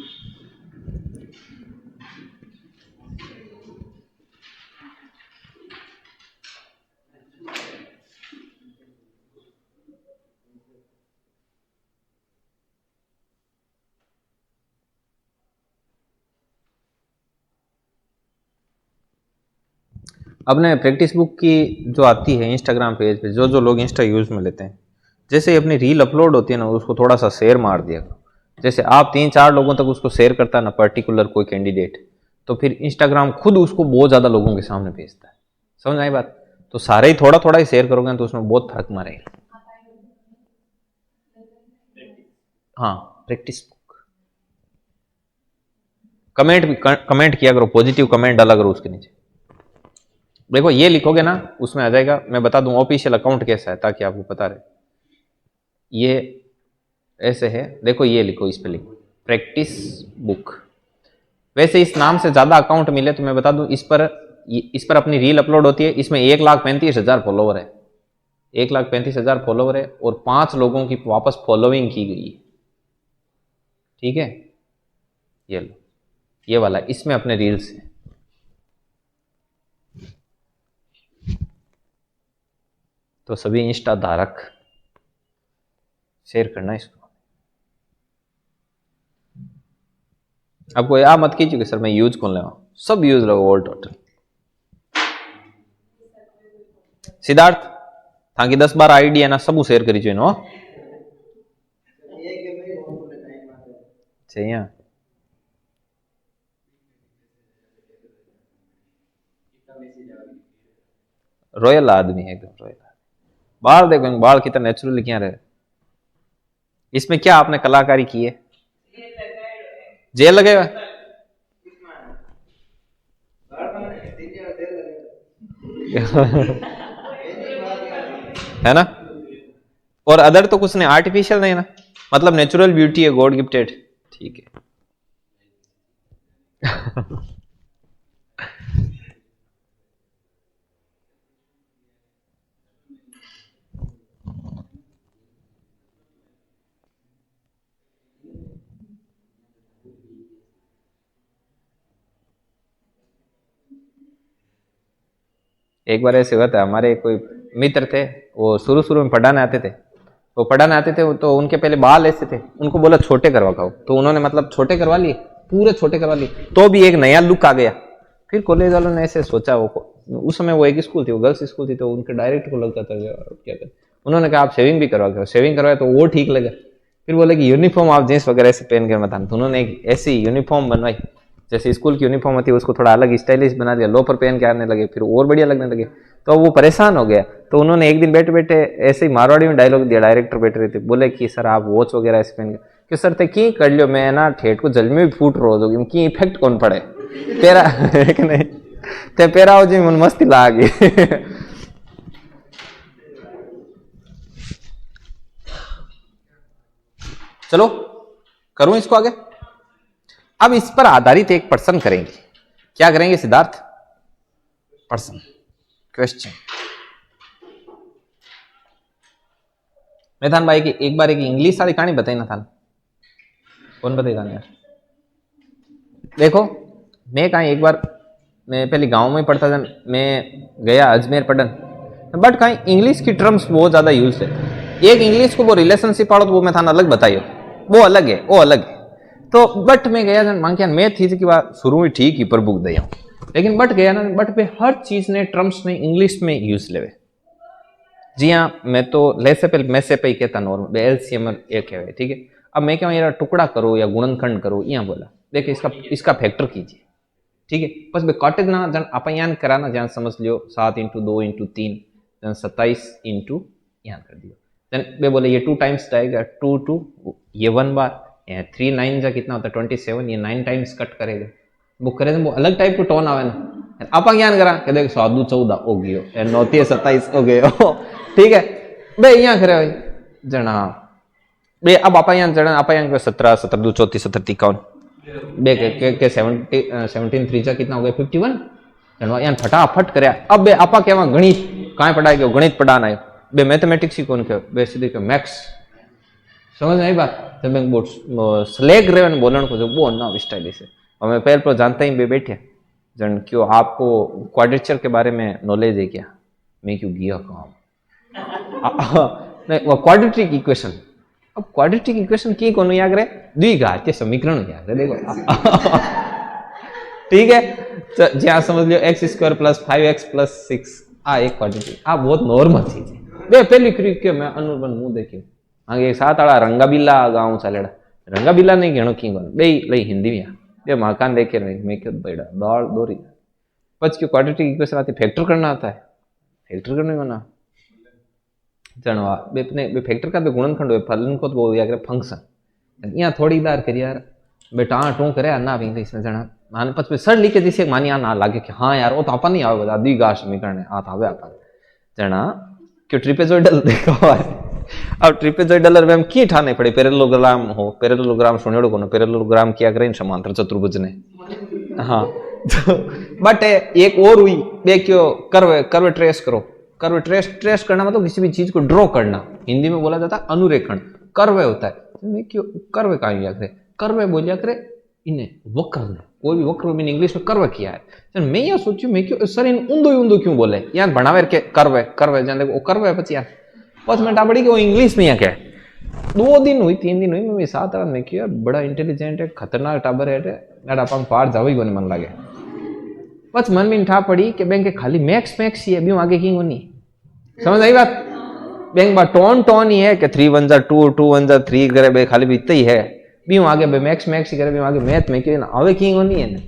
अपने प्रैक्टिस बुक की जो आती है इंस्टाग्राम पेज पे जो लोग इंस्टा यूज में लेते हैं जैसे ही अपनी रील अपलोड होती है ना उसको थोड़ा सा शेयर मार दिया। जैसे आप 3-4 लोगों तक उसको शेयर करता है ना पर्टिकुलर कोई कैंडिडेट तो फिर इंस्टाग्राम खुद उसको बहुत ज्यादा लोगों के सामने भेजता है। समझ आई बात। तो सारे ही थोड़ा थोड़ा ही शेयर करोगे तो उसमें बहुत फर्क मारेगा। हाँ प्रैक्टिस बुक कमेंट किया करो पॉजिटिव कमेंट डाला करो उसके नीचे। देखो ये लिखोगे ना उसमें आ जाएगा। मैं बता दूं ऑफिशियल अकाउंट कैसा है ताकि आपको पता रहे। ये ऐसे है देखो ये लिखो इस पे लिखो प्रैक्टिस बुक। वैसे इस नाम से ज्यादा अकाउंट मिले तो मैं बता दूं इस पर अपनी रील अपलोड होती है। इसमें 1,35,000 फॉलोवर है 1,35,000 फॉलोवर है और 5 लोगों की वापस फॉलोइंग की गई है। ठीक है ये लो ये वाला इसमें अपने रील्स है। तो सभी इंस्टा धारक शेयर करना इसको। आपको यह मत कीजिए कि सर मैं यूज कौन लेवा सब यूज लो ऑल टोटल। सिद्धार्थ ताकि 10-12 आईडी है ना सब शेयर करी चाहिए नो चाहिए। रॉयल आदमी है एकदम रॉयल। बाल देखो बाल कितना नेचुरल क्या रहे। इसमें क्या आपने कलाकारी की है जेल लगे हुआ है ना। और अदर तो कुछ नहीं आर्टिफिशियल नहीं ना मतलब नेचुरल ब्यूटी है गॉड गिफ्टेड। ठीक है एक बार ऐसे हुआ था हमारे कोई मित्र थे वो शुरू में पढ़ाने आते थे। वो पढ़ाने आते थे तो उनके पहले बाल ऐसे थे उनको बोला छोटे करवा खाओ तो उन्होंने मतलब छोटे करवा लिए पूरे छोटे करवा लिए तो भी एक नया लुक आ गया। फिर कॉलेज वालों ने ऐसे सोचा वो उस समय वो एक स्कूल थी वो गर्ल्स स्कूल थी तो उनके डायरेक्ट को लगता था क्या कर। उन्होंने कहा आप शेविंग भी करवा के शेविंग करवाए तो वो ठीक लगा। फिर बोले कि यूनिफॉर्म आप जींस वगैरह ऐसे पहन कर मत आना। तो उन्होंने एक ऐसी यूनिफॉर्म बनवाई जैसे स्कूल की यूनिफॉर्म होती है उसको थोड़ा अलग स्टाइलिश बना दिया लोफर पहन के आने लगे फिर और बढ़िया लगने लगे। तो वो परेशान हो गया तो उन्होंने एक दिन बैठे बैठे ऐसे ही मारवाड़ी में डायलॉग दिया। डायरेक्टर बैठे रहे थे बोले कि सर आप वॉच वगैरह ऐसे पहन के कि सर ते की कर लियो, मैं ना ठेठ को जल में भी फूट रो दो की इफेक्ट कौन पड़े तेरा है कि नहीं, ते पेरा हो जी मन मस्ती लागी। चलो करूं इसको आगे। अब इस पर आधारित एक प्रश्न करेंगे। क्या करेंगे सिद्धार्थ? प्रश्न, क्वेश्चन। मैं थान भाई की एक बार एक इंग्लिश वाली कहानी बताई ना थान, कौन बताएगा यार? देखो मैं कहीं एक बार, मैं पहले गांव में पढ़ता था, मैं गया अजमेर पढ़न, बट कहीं इंग्लिश की टर्म्स बहुत ज्यादा यूज है। एक इंग्लिश को वो रिलेशनशिप पढ़ो तो वो मैं थान अलग बताइयो, वो अलग है, वो अलग है। तो बट मैं गया जन मांग मैं थी कि बात शुरू में ठीक ही प्रभु दया, लेकिन बट गया ना, बट पे हर चीज ने टर्म्स ने इंग्लिश में यूज लेवे। जी हाँ, मैं तो लेसे पे मैसे पे ही कहता नॉर्मल एलसीएम एक है, ठीक है। अब मैं क्या यार टुकड़ा करो या गुणनखंड करो, यहाँ बोला देखिए इसका फैक्टर कीजिए, ठीक है। बस बे काटे ना जन आप यहाँ कराना, जहाँ समझ लियो 7 × 2 × 3 जन 27 इंटू यहाँ कर दियो, जन बे बोले ये 2 टाइम्स जाएगा, 2 2 ये 1 बार, 3 9 जा कितना होता है 27, ये 9 टाइम्स कट करेगा। वो करे वो अलग टाइप को टोन आवे ना, आप ज्ञान करा के देख 7 14 हो गयो, 9 27 हो गयो, ठीक है। बे यहाँ करे भाई जना बे, अब आप यहाँ जना आप यहाँ 17 17 2 34 17 51 बे के 17 3 जा कितना हो गया 51 जना यहाँ फटाफट करया। अब बे आपा केवा गणित काई पढ़ाई गयो, गणित पढ़ाना है बे, मैथमेटिक्स ही कौन के बे सीधे के मैथ्स, समझ में आई बात? जब मैं बोल स्लेग रेवन बोलन को जो वो ना स्टाइलिश है। और मैं पहले पर जानता ही बे बैठे जन क्यों आपको क्वाड्रेचर के बारे में नॉलेज है क्या? मैं क्यों गया कहा नहीं क्वाड्रेटिक इक्वेशन। अब क्वाड्रेटिक इक्वेशन की कौन याद रहे? द्विघातीय समीकरण याद है, देखो ठीक है। तो जहाँ समझ लियो x² + 5x + 6 आ एक क्वाड्रेटिक, आ बहुत नॉर्मल चीज है। बे पहली क्रिक के मैं अनुबन मुंह देखियो आगे सात आड़ा रंगाबिल्ला गाँव चलेड़ा, रंगाबिल्ला नहीं गणो की गण बे लई हिंदी में बे मकान देखे नहीं, मैं क्यों बैठा दौड़ दौड़ी पच क्यों क्वाड्रेटिक इक्वेशन आती फैक्टर करना आता है, फैक्टर करने को ना जनवा बे फैक्टर का गुणनखंड हो फलन को तो या फंक्शन यहाँ थोड़ी दार कर यार बेटा टू करे ना भी इसमें जना मान पच सर लिखे जिसे मानी ना लागे कि हाँ यार वो तो अपन नहीं आवे द्विघात समीकरण आ आवे अपन जना क्यों ट्रिपेजॉइडल देखो है। अब ट्रिपेजॉइडल में हम की ठाने पड़े पैरेललोग्राम हो, पैरेललोग्राम सुनेड़ो को पैरेललोग्राम किया करें समांतर चतुर्भुज ने, हाँ तो बट एक और हुई बे क्यों कर्व ट्रेस करो, कर्व ट्रेस करना मतलब किसी भी चीज को ड्रॉ करना, हिंदी में बोला जाता है अनुरेखण, कर्व होता है। मैं क्यों कर्व का याद करे, कर्व बोलिया करे इन्हें वक्र ने, कोई भी वक्र मैंने इंग्लिश में कर्व किया है। मैं यह सोचू मैं क्यों सर इन ऊंधो क्यों बोले यार बनावे के कर्व जान देखो कर्व है पची यार 5 मिनट पड़ी कि वो इंग्लिश में यहाँ क्या 2 दिन हुई 3 दिन हुई मैं साथ आ मैं क्यों बड़ा इंटेलिजेंट है खतरनाक टाबर है आप पार जाओ ही मन लगे बस मन में ठा पड़ी कि बैंक खाली मैक्स ही है भी आगे की नहीं समझ आई बात। बैंक बा टोन ही है कि 3 1 जा 2 2 1 जा 3 करे बे खाली भी इतना ही है भी आगे बे मैक्स ही करे भी आगे मैथ में क्यों ना आवे की नहीं है ना।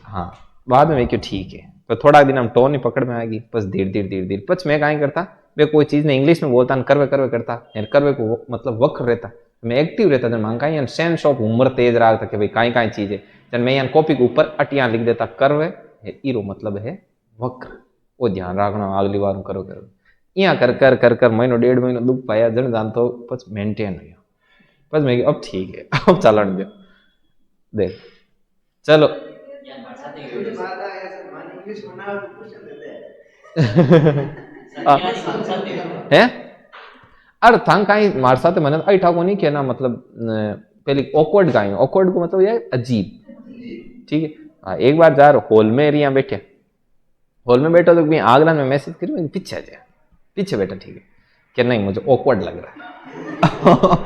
हाँ बाद में क्यों ठीक है तो थोड़ा दिन हम टोन ही पकड़ में आएगी बस धीरे पच मैं कहीं करता वे कोई चीज ने इंग्लिश में बोलता कर्वे करता कर्वे को मतलब वक्र रहता मैं एक्टिव रहता जन मांग कहीं सेंस ऑफ उम्र तेज रहा था कि भाई कहीं चीज है जन मैं यहाँ कॉपी के ऊपर अटिया लिख देता कर्वे ईरो मतलब है वक्र वो ध्यान रखना अगली बार करो यहाँ कर महीनो 1.5 महीनो दुख पाया जन जान तो बस मेंटेन हो बस मैं अब ठीक है अब चलन दो देख चलो है अरे थांग कहीं मार साथ मैंने आई ठाको नहीं किया ना मतलब पहले ऑकवर्ड का ऑकवर्ड को मतलब ये अजीब ठीक है। हाँ एक बार जा रहा हॉल में यहाँ बैठे हॉल में बैठा तो आगला में मैसेज करी पीछे आ जाए पीछे बैठा ठीक है कि नहीं मुझे ऑकवर्ड लग रहा है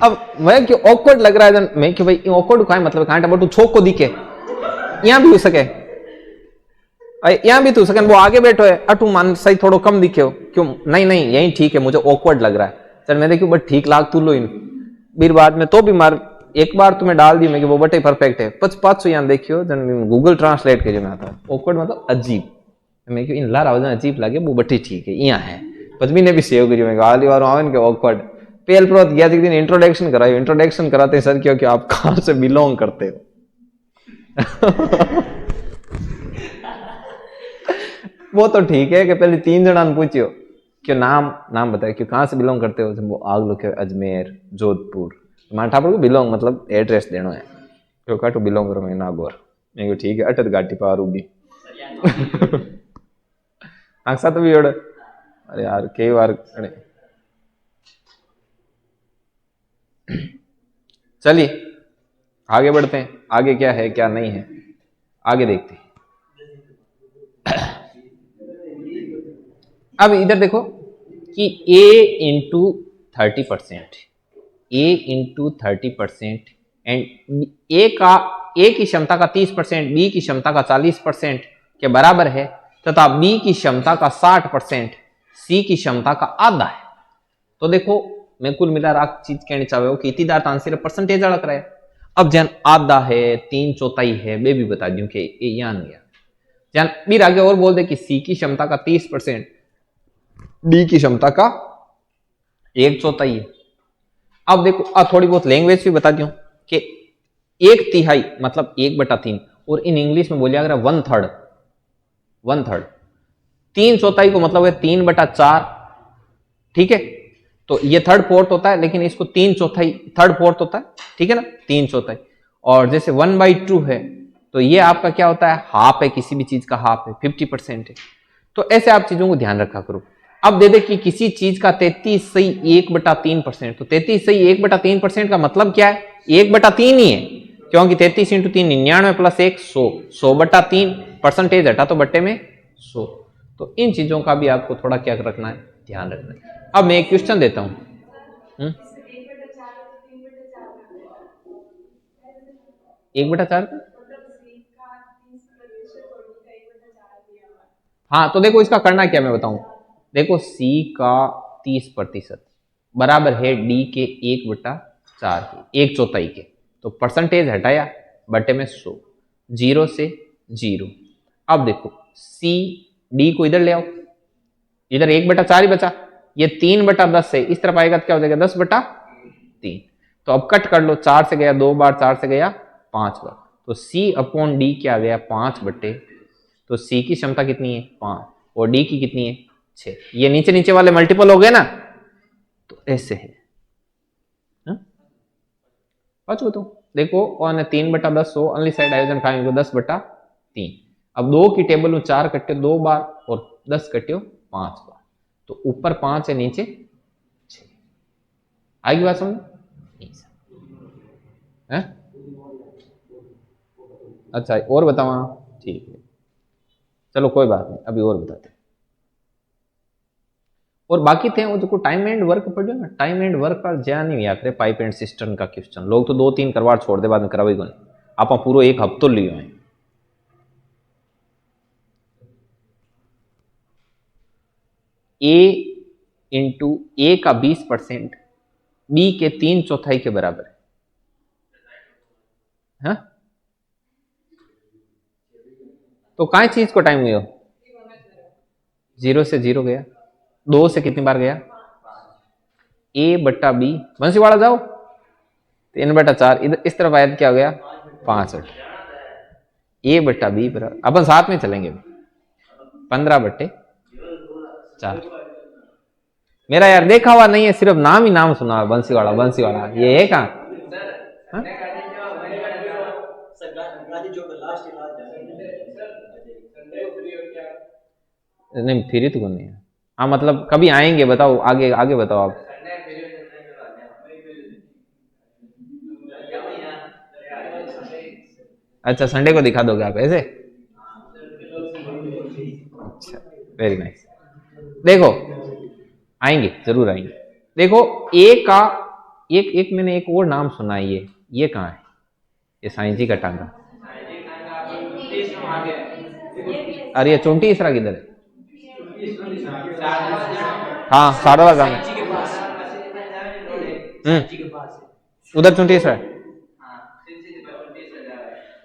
अब मैं क्यों ऑकवर्ड लग रहा है मैं कि भाई ऑकवर्ड का मतलब कांटा बटू छोक को दिखे यहाँ भी हो सके यहाँ भी तो सके वो आगे बैठो है अटू मान सही थोड़ो कम दिखे हो क्यों नहीं यही ठीक है मुझे ऑकवर्ड लग रहा है चल मैं देखू बट ठीक लाग तू लो इन फिर बाद में तो भी मार एक बार तुम्हें डाल दी मैं कि वो बटे परफेक्ट है 500 यहाँ देखियो जन गूगल ट्रांसलेट के जो मैं आता है ऑकवर्ड मतलब अजीब मैं क्यों इन लार आवाज अजीब लगे वो बटे ठीक है यहाँ है पचमी ने भी सेव करी मैं गाली वालों आवे के ऑकवर्ड पेल प्रोत गया एक दिन इंट्रोडक्शन करायो, इंट्रोडक्शन कराते हैं सर क्योंकि आप कहां से बिलोंग करते हो। वो तो ठीक है कि पहले 3 जना ने पूछियो कि नाम बताए कि कहां से बिलोंग करते हो। वो आग लो के अजमेर जोधपुर माठा पर बिलोंग मतलब एड्रेस देना है क्यों काटू बिलोंग करो मैं नागौर। मैं को ठीक है अटत घाटी पार होगी आंखसा तो भी अरे यार कई बार चलिए आगे बढ़ते हैं, आगे क्या है क्या नहीं है आगे देखते हैं। अब इधर देखो कि a into 30%, a into 30% and a की क्षमता का 30% b की क्षमता का 40% के बराबर है तथा b की क्षमता का 60% c की क्षमता का आधा है। तो देखो मैं कुल मिला रहा चीज कहना चाह रहा हूं कि इतनी दार आंसर परसेंटेज अड़क रहा है। अब जन आधा है 3/4 है मैं भी बता दूं कि ये यहाँ गया जन फिर आगे और बोल दे कि सी की क्षमता का 30% डी की क्षमता का 1/4 है। अब देखो थोड़ी बहुत लैंग्वेज भी बता दूं कि 1/3 मतलब 1/3 और इन इंग्लिश में बोलिए अगर 1/3 3/4 को मतलब है 3/4 ठीक है। तो ये 3/4 होता है लेकिन इसको 3/4 3/4 होता है ठीक है ना 3/4। और जैसे 1/2 है तो ये आपका क्या होता है हाफ है किसी भी चीज का हाफ है 50% है। तो ऐसे आप चीजों को ध्यान रखा करो। अब दे दे कि किसी चीज का 33 सही 1/3% तो 33 सही 1/3% का मतलब क्या है 1/3 ही है क्योंकि 33 × 3 99 प्लस 1 100 100/3 परसेंटेज हटा तो बट्टे में 100। तो इन चीजों का भी आपको थोड़ा क्या रखना है ध्यान रखना है। अब मैं एक क्वेश्चन देता हूं 1/4 हाँ तो देखो इसका करना क्या मैं बताऊं। देखो C का 30% बराबर है D के 1/4 के 1/4 के। तो परसेंटेज हटाया बटे में 100 0 से 0। अब देखो C D को इधर ले आओ इधर 1/4 ही बचा ये 3/10 है इस तरफ आएगा तो क्या हो जाएगा 10/3। तो अब कट कर लो 4 से गया 2 बार 4 से गया 5 बार तो C/D क्या आ गया 5/। तो C की क्षमता कितनी है 5 और D की कितनी है 6। ये नीचे नीचे वाले मल्टीपल हो गए ना तो ऐसे है पांच तो देखो और 3/10 हो अनली साइड आयोजन खाएंगे 10/3। अब 2 की टेबल में 4 कट्टे 2 बार और 10 कट्टे 5 बार तो ऊपर 5 है नीचे 6। आएगी बात समझ है? अच्छा और बताओ ठीक है चलो कोई बात नहीं अभी और बताते हैं। और बाकी थे वो जो टाइम एंड वर्क पढ़ो ना टाइम एंड वर्क पर ज्यादा नहीं याद रहे पाइप एंड सिस्टम का क्वेश्चन लोग तो 2-3 करवार छोड़ दे बाद में करावे को नहीं आप पूरा एक हफ्तो लियो है। A का 20% B के 3/4 के बराबर है हाँ? तो काय चीज को टाइम हुआ 0 से 0 गया 2 से कितनी बार गया A/B बंसीवाड़ा जाओ 3/4 इधर इस तरफ आया क्या हो गया 5 A/B बराबर अपन साथ में चलेंगे 15/4। मेरा यार देखा हुआ नहीं है सिर्फ नाम ही नाम सुना बंसीवाड़ा ये है कहाँ नहीं फिर तो नहीं है हाँ मतलब कभी आएंगे बताओ आगे आगे बताओ आप अच्छा संडे को दिखा दोगे आप ऐसे अच्छा वेरी नाइस देखो आएंगे जरूर आएंगे। देखो एक का एक मैंने एक और नाम सुना है ये कहाँ है ये साईं जी का टांगा अरे ये चोंटी इसरा किधर है हाँ सारवा गांव उधर चोंटी इसरा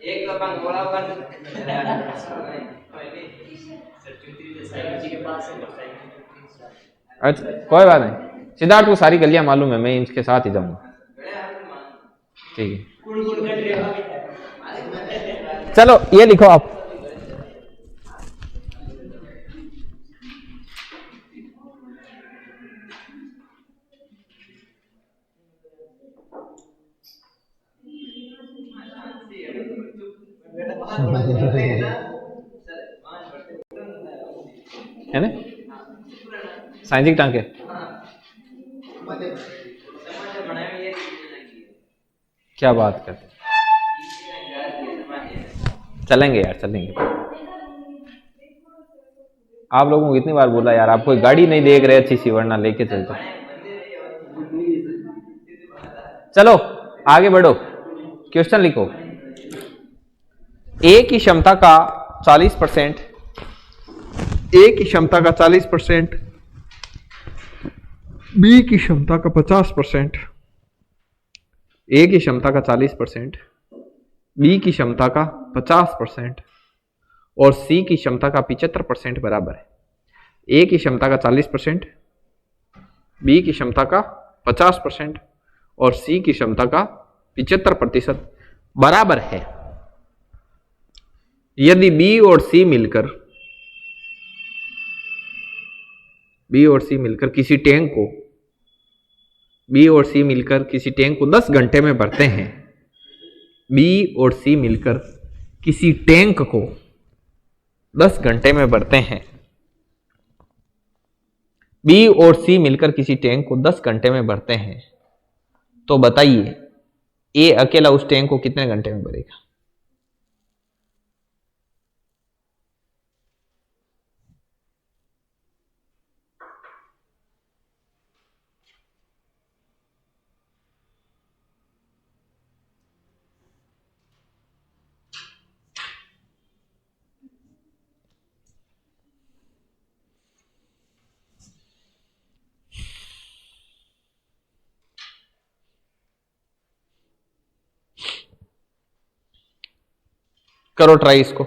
एक अपन गोला कर अच्छा कोई बात नहीं सिद्धार्थ को सारी गलियां मालूम है, मैं इनके साथ ही जाऊंगा। ठीक है, चलो ये लिखो आप। है ना, साइंटिफिक टांके क्या बात करते, चलेंगे यार चलेंगे। आप लोगों को इतनी बार बोला यार, आप कोई गाड़ी नहीं देख रहे अच्छी सी, वरना लेके चलता। चलो आगे बढ़ो, क्वेश्चन लिखो। ए की क्षमता का 40%, ए की क्षमता का 40%, बी की क्षमता का 50%, ए की क्षमता का 40%, बी की क्षमता का 50% और सी की क्षमता का 75% बराबर है। ए की क्षमता का 40%, बी की क्षमता का 50% और सी की क्षमता का 75% बराबर है। यदि बी और सी मिलकर किसी टैंक को, बी और सी मिलकर किसी टैंक को 10 घंटे में भरते हैं, बी और सी मिलकर किसी टैंक को 10 घंटे में भरते हैं, बी और सी मिलकर किसी टैंक को 10 घंटे में भरते हैं, तो बताइए ए अकेला उस टैंक को कितने घंटे में भरेगा? करो ट्राई इसको।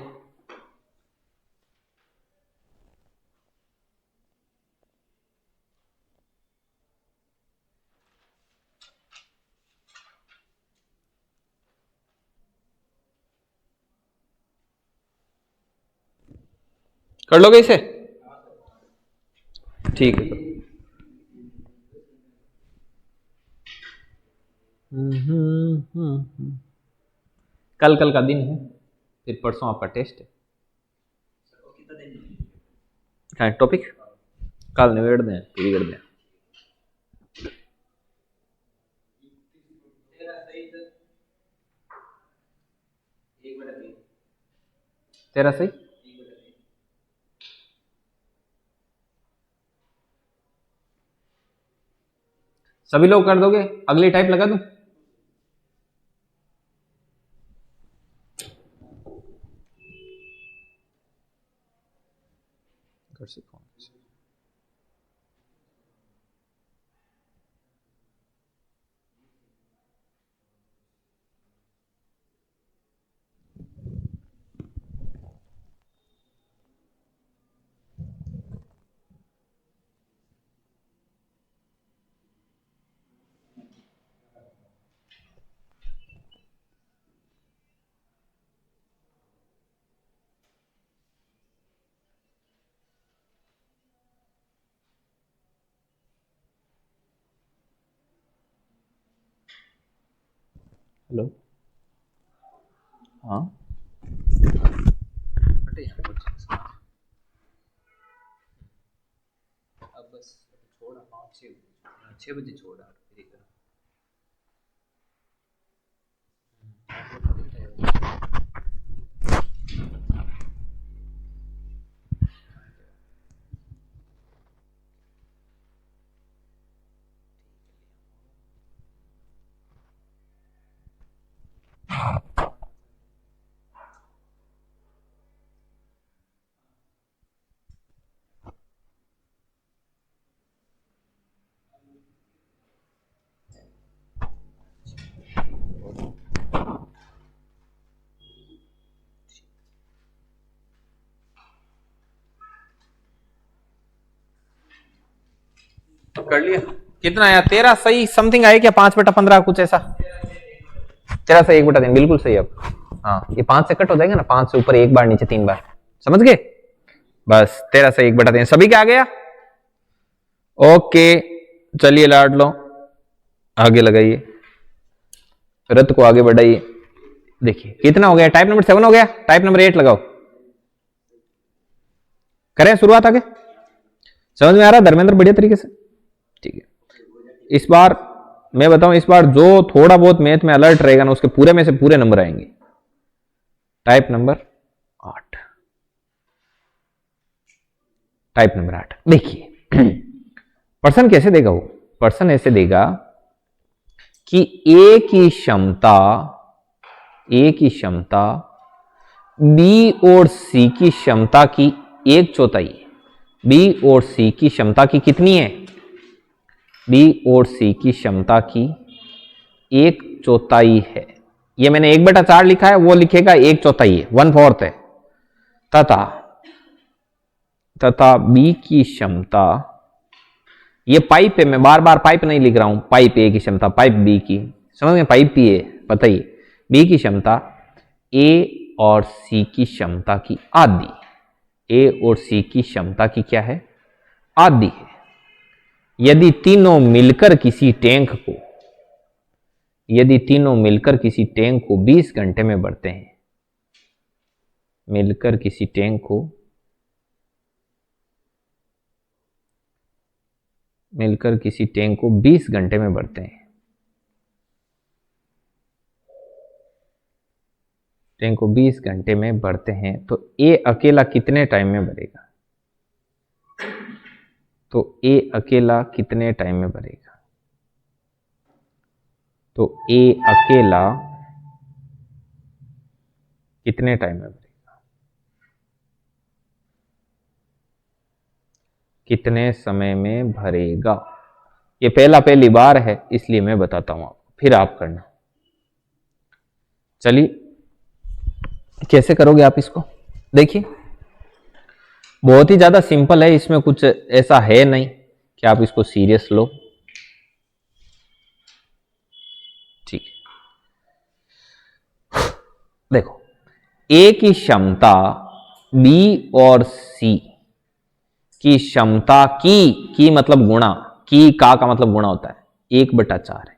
कर लोगे इसे? ठीक है। कल का दिन है, फिर परसों आपका टेस्ट है। हाँ टॉपिक कल निबेड़ दें, बिगड़ दें। तेरा सही, सभी लोग कर दोगे? अगली टाइप लगा दूं? कर सकता हूं। हेलो, हाँ अब बस छोड़ा, 6 बजे छोड़ा। कर लिया। कितना आया 13 सही समथिंग आया क्या 5/15 कुछ ऐसा 13 सही 1/3 बिल्कुल सही। अब हाँ ये 5 से कट हो जाएगा ना 5 से ऊपर एक बार नीचे 3 बार समझ गए बस 13 सही 1/3 सभी क्या आ गया। ओके चलिए लाड लो आगे लगाइए रथ को आगे बढ़ाइए। देखिए कितना हो गया टाइप नंबर 7 हो गया टाइप नंबर 8 लगाओ करें शुरुआत आगे समझ में आ रहा है धर्मेंद्र बढ़िया तरीके से ठीक है। इस बार मैं बताऊं इस बार जो थोड़ा बहुत मैथ में अलर्ट रहेगा ना उसके पूरे में से पूरे नंबर आएंगे। टाइप नंबर 8 टाइप नंबर 8 देखिए पर्सन कैसे देगा वो पर्सन ऐसे देगा कि ए की क्षमता बी और सी की क्षमता की 1/4 बी और सी की क्षमता की कितनी है बी और सी की क्षमता की 1/4 है। ये मैंने 1/4 लिखा है वो लिखेगा 1/4 है 1/4 है तथा बी की क्षमता ये पाइप है मैं बार बार पाइप नहीं लिख रहा हूं पाइप ए की क्षमता पाइप बी की समझ में पाइप पी है बताइए बी की क्षमता ए और सी की क्षमता की आधी ए और सी की क्षमता की क्या है आधी है। यदि तीनों मिलकर किसी टैंक को 20 घंटे में भरते हैं मिलकर किसी टैंक को 20 घंटे में भरते हैं टैंक को 20 घंटे में भरते हैं तो ए अकेला कितने टाइम में भरेगा तो ए अकेला कितने टाइम में भरेगा तो ए अकेला कितने टाइम में भरेगा कितने समय में भरेगा। ये पहली बार है इसलिए मैं बताता हूं आपको फिर आप करना। चलिए कैसे करोगे आप इसको देखिए बहुत ही ज्यादा सिंपल है इसमें कुछ ऐसा है नहीं कि आप इसको सीरियस लो ठीक है। देखो ए की क्षमता बी और सी की क्षमता की मतलब गुणा का मतलब गुणा होता है 1/4 है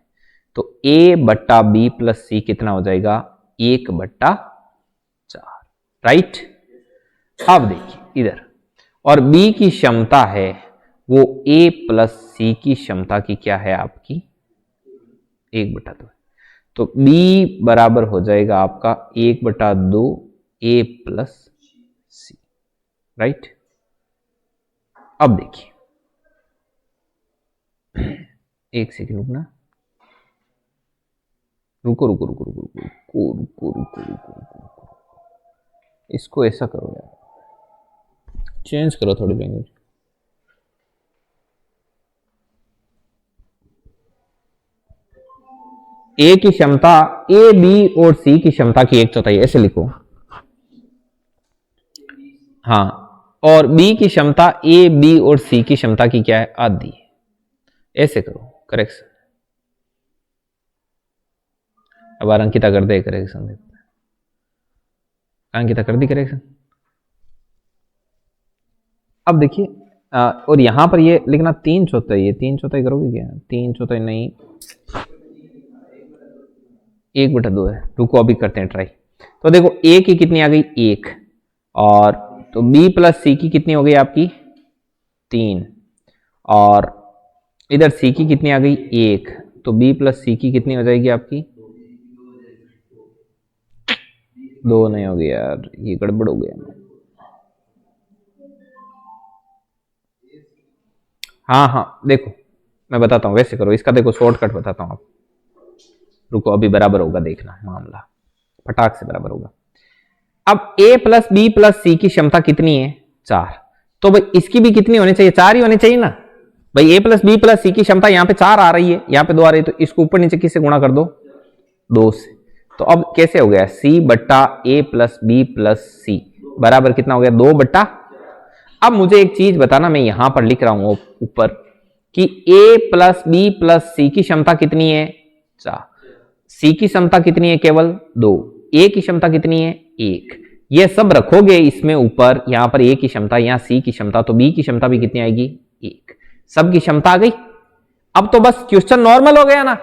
तो ए बट्टा बी प्लस सी कितना हो जाएगा 1/4 राइट। अब देखिए इधर और बी की क्षमता है वो ए प्लस सी की क्षमता की क्या है आपकी 1/2 तो बी बराबर हो जाएगा आपका 1/2 ए प्लस सी राइट। अब देखिए एक सेकंड रुकना रुको इसको ऐसा करो यार चेंज करो थोड़ी लैंग्वेज। ए की क्षमता ए बी और सी की क्षमता की 1/4 ऐसे लिखो हाँ और बी की क्षमता ए बी और सी की क्षमता की क्या है आधी ऐसे करो करेक्शन। अब अंकिता कर दे करेक्शन अंकिता कर दी करेक्शन। अब देखिए और यहां पर ये लिखना 3/4 ये 3/4 करोगे क्या 3/4 नहीं 1/2 है रुको अभी करते हैं ट्राई। तो देखो ए की कितनी आ गई 1 और तो बी प्लस सी की कितनी हो गई आपकी 3 और इधर सी की कितनी आ गई 1 तो बी प्लस सी की कितनी हो जाएगी आपकी 2 नहीं हो गई यार ये गड़बड़ हो गया। हाँ देखो मैं बताता हूं वैसे करो इसका देखो शॉर्टकट बताता हूं आप रुको अभी बराबर होगा देखना मामला फटाक से बराबर होगा। अब a प्लस बी प्लस सी की क्षमता कितनी है 4 तो भाई इसकी भी कितनी होनी चाहिए 4 ही होनी चाहिए ना भाई a प्लस बी प्लस सी की क्षमता यहाँ पे 4 आ रही है यहाँ पे 2 आ रही है तो इसको ऊपर नीचे किससे गुणा कर दो 2 से। तो अब कैसे हो गया c बट्टा a प्लस बी प्लस सी बराबर कितना हो गया 2/। अब मुझे एक चीज बताना मैं यहां पर लिख रहा हूं ऊपर कि a प्लस बी प्लस सी की क्षमता कितनी है 4, सी की क्षमता कितनी है केवल 2, a की क्षमता कितनी है 1। ये सब रखोगे इसमें ऊपर, यहां पर a की क्षमता, यहां c की क्षमता, तो b की क्षमता भी कितनी आएगी 1। सबकी क्षमता आ गई। अब तो बस क्वेश्चन नॉर्मल हो गया ना,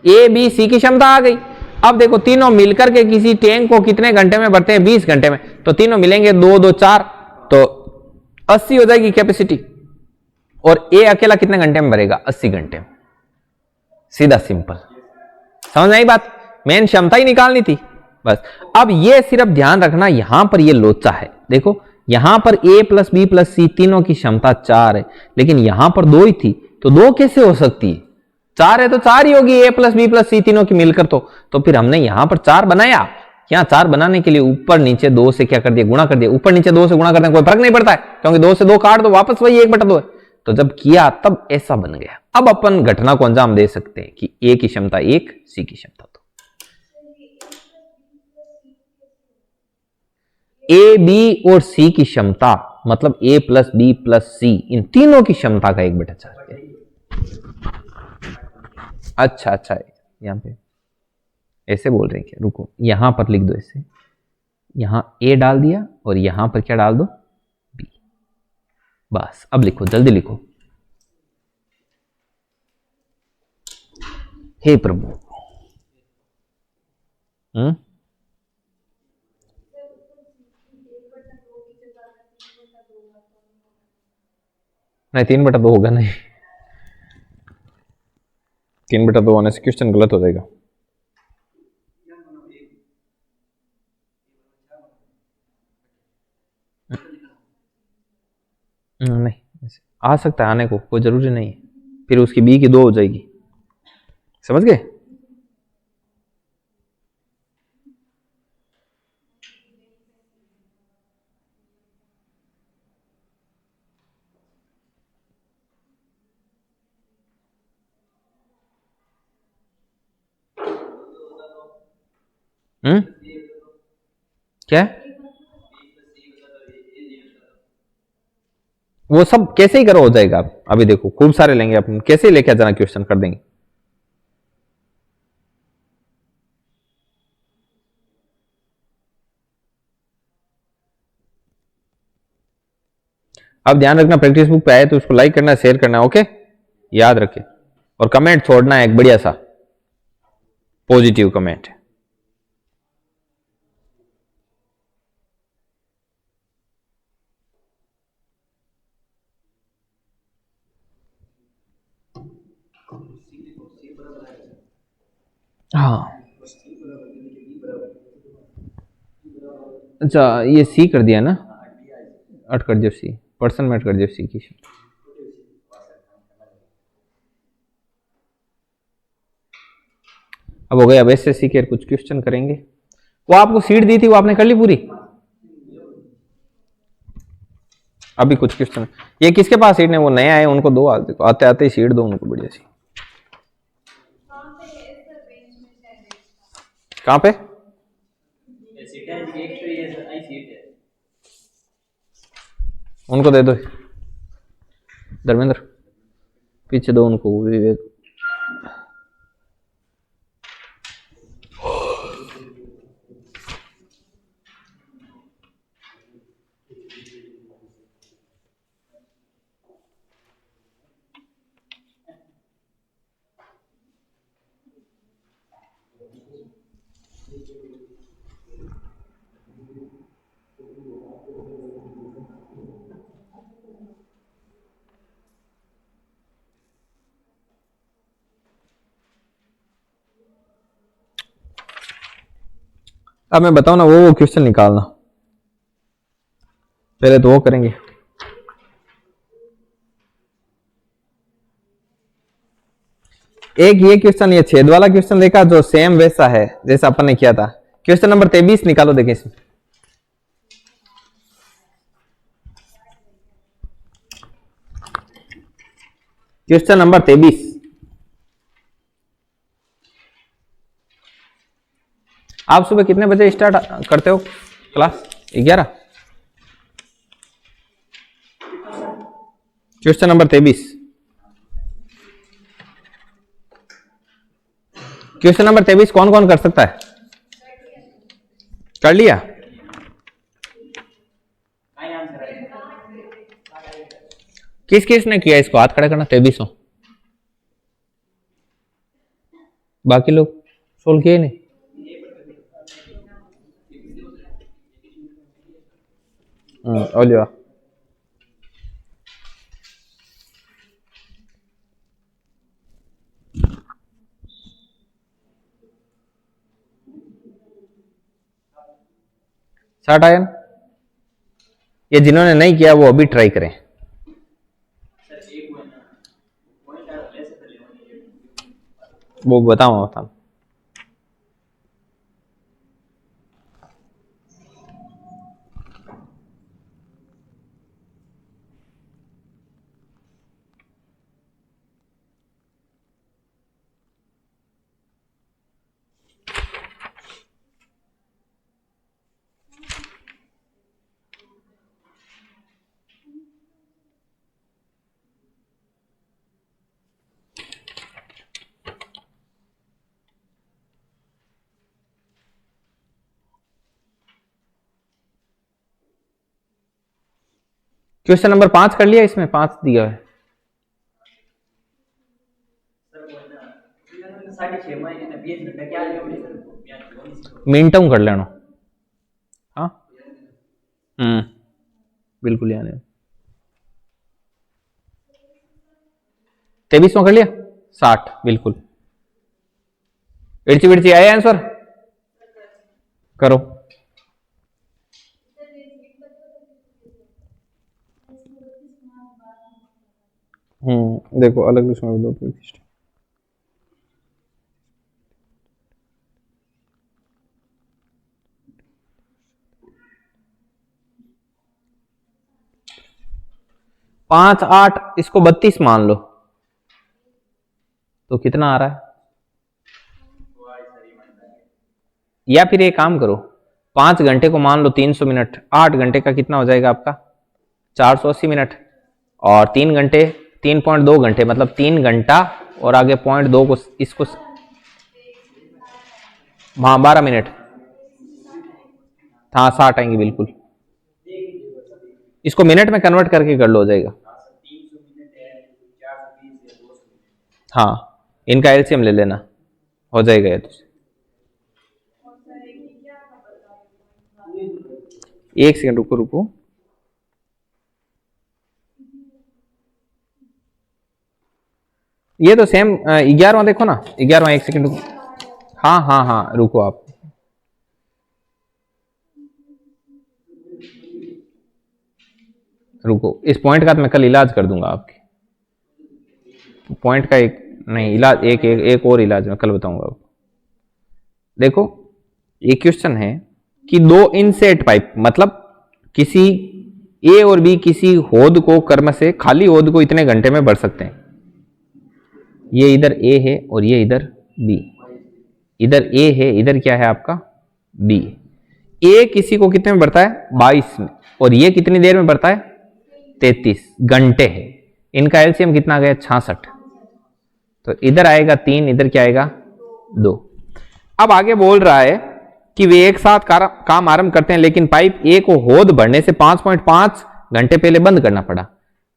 a b c की क्षमता आ गई। अब देखो तीनों मिलकर के किसी टैंक को कितने घंटे में भरते हैं 20 घंटे में, तो तीनों मिलेंगे 2 2 4, तो 80 हो जाएगी कैपेसिटी। और ए अकेला कितने घंटे में भरेगा 80 घंटे में। सीधा सिंपल, समझ आई बात। मेन क्षमता ही निकालनी थी बस। अब ये सिर्फ ध्यान रखना, यहां पर ये लोचा है। देखो यहां पर a प्लस बी प्लस सी तीनों की क्षमता 4 है, लेकिन यहां पर 2 ही थी, तो 2 कैसे हो सकती है? 4 है तो 4 ही होगी, a प्लस बी प्लस सी तीनों की मिलकर। तो फिर हमने यहां पर 4 बनाया। यहां 4 बनाने के लिए ऊपर नीचे 2 से क्या कर दिया, गुणा कर दिया। ऊपर नीचे 2 से गुणा करने कोई फर्क नहीं पड़ता है, क्योंकि 2 से 2 काट दो, वापस वही 1/2 है। तो जब किया तब ऐसा बन गया। अब अपन घटना को अंजाम दे सकते हैं कि a की क्षमता 1, c की क्षमता 2। a b और c की क्षमता मतलब a प्लस बी प्लस सी, इन तीनों की क्षमता का 1/4। अच्छा यहां पे ऐसे बोल रहे हैं क्या? रुको यहां पर लिख दो ऐसे, यहां a डाल दिया और यहां पर क्या डाल दो b। बस अब लिखो, जल्दी लिखो। हे प्रभु, नहीं 3/2 होगा नहीं, 3/2 होने से क्वेश्चन गलत हो जाएगा। नहीं आ सकता है आने को, कोई जरूरी नहीं है। फिर उसकी b की 2 हो जाएगी, समझ गए? क्या वो सब कैसे ही करो हो जाएगा। आप अभी देखो खूब सारे लेंगे अपन, कैसे ही लेके जाना क्वेश्चन कर देंगे। अब ध्यान रखना, प्रैक्टिस बुक पे आए तो उसको लाइक करना, शेयर करना, ओके? याद रखे। और कमेंट छोड़ना है एक बढ़िया सा पॉजिटिव कमेंट। हाँ अच्छा, ये सी कर दिया ना, अट कर दियो सी, पर्सन में अट कर दियो सी की। अब हो गया। अब ऐसे सी के कुछ क्वेश्चन करेंगे। वो आपको सीट दी थी, वो आपने कर ली पूरी? अभी कुछ क्वेश्चन, ये किसके पास सीट है? वो नया है, उनको दो, आते आते ही सीट दो उनको बढ़िया सी। कहाँ पे? उनको दे दो धर्मेंद्र, पीछे दो उनको विवेक। अब मैं बताऊं ना, वो क्वेश्चन निकालना, पहले तो वो करेंगे। एक ये क्वेश्चन, ये छेद वाला क्वेश्चन देखा जो सेम वैसा है जैसा अपन ने किया था। क्वेश्चन नंबर 23 निकालो, देखें इसमें। Question number 23। आप सुबह कितने बजे स्टार्ट करते हो class? 11। Question number 23। Question number 23 कौन कौन कर सकता है? कर लिया? किस किस ने किया इसको? हाथ खड़ा करना। 2300 बाकी लोग सोल्व किए नहीं? और जो 60 आया ना? ये जिन्होंने नहीं किया वो अभी ट्राई करें। वो बताऊं बताऊं। क्वेश्चन नंबर 5 कर लिया? इसमें 5 दिया है। मिनटों कर लेना। हाँ बिल्कुल यानी 23 कर लिया? 60 बिल्कुल। इड़ची बिड़ची आया आंसर? करो। देखो अलग उसमें दो प्रतिष्ठा। पांच 8 इसको 32 मान लो तो कितना आ रहा है? या फिर एक काम करो, 5 घंटे को मान लो 300 मिनट, 8 घंटे का कितना हो जाएगा आपका? 480 मिनट। और 3 घंटे 3.2 घंटे मतलब 3 घंटा और आगे 0.2 को इसको हाँ 12 मिनट। हाँ 60 आएंगे बिल्कुल। इसको मिनट में कन्वर्ट करके कर लो, हो जाएगा। हाँ इनका एलसीएम ले लेना, हो जाएगा ये तो। एक सेकंड रुको रुको। ये तो सेम 11वां देखो ना, 11वां। एक सेकंड रुको। हाँ हाँ हाँ रुको आप। रुको, इस पॉइंट का तो मैं कल इलाज कर दूंगा आपके पॉइंट का। एक नहीं इलाज, एक और इलाज मैं कल बताऊंगा आपको। देखो ये क्वेश्चन है कि 2 इनसेट पाइप मतलब किसी ए और बी किसी होद को क्रम से खाली होद को इतने घंटे में भर सकते हैं। ये इधर ए है और ये इधर बी। इधर ए है, इधर क्या है आपका? बी। ए किसी को कितने में भरता है? 22 में। और ये कितनी देर में भरता है? 33 घंटे है। इनका एलसीएम कितना आ गया? 66। तो इधर आएगा 3, इधर क्या आएगा? 2। अब आगे बोल रहा है कि वे एक साथ काम आरंभ करते हैं लेकिन पाइप ए को होद भरने से 5.5 घंटे पहले बंद करना पड़ा।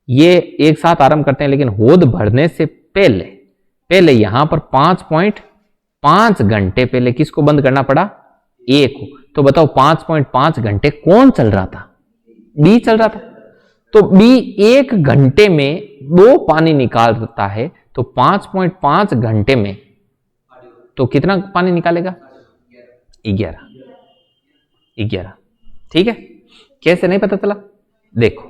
ये एक साथ आरंभ करते हैं लेकिन होद भरने से पहले यहां पर 5.5 घंटे पहले किसको बंद करना पड़ा? ए को। तो बताओ 5.5 घंटे कौन चल रहा था? बी चल रहा था। तो बी 1 घंटे में 2 पानी निकालता है, तो 5.5 घंटे में तो कितना पानी निकालेगा? 11। ठीक है, कैसे नहीं पता चला? देखो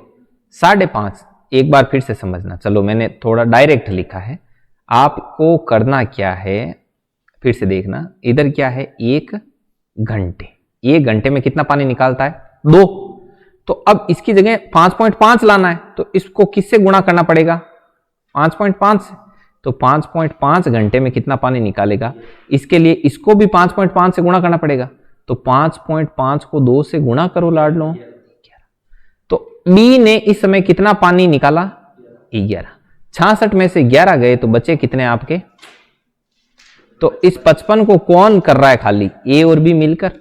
5.5, एक बार फिर से समझना। चलो मैंने थोड़ा डायरेक्ट लिखा है, आपको करना क्या है फिर से देखना। इधर क्या है? 1 घंटे। 1 घंटे में कितना पानी निकालता है? 2। तो अब इसकी जगह 5.5 लाना है, तो इसको किससे गुणा करना पड़ेगा? 5.5 से। तो 5.5 घंटे में कितना पानी निकालेगा? इसके लिए इसको भी 5.5 से गुणा करना पड़ेगा। तो 5.5 को 2 से गुणा करो लाडलो। तो बी ने इस समय कितना पानी निकाला? 11। 66 में से 11 गए तो बचे कितने आपके? तो इस 55 को कौन कर रहा है खाली, ए और बी मिलकर।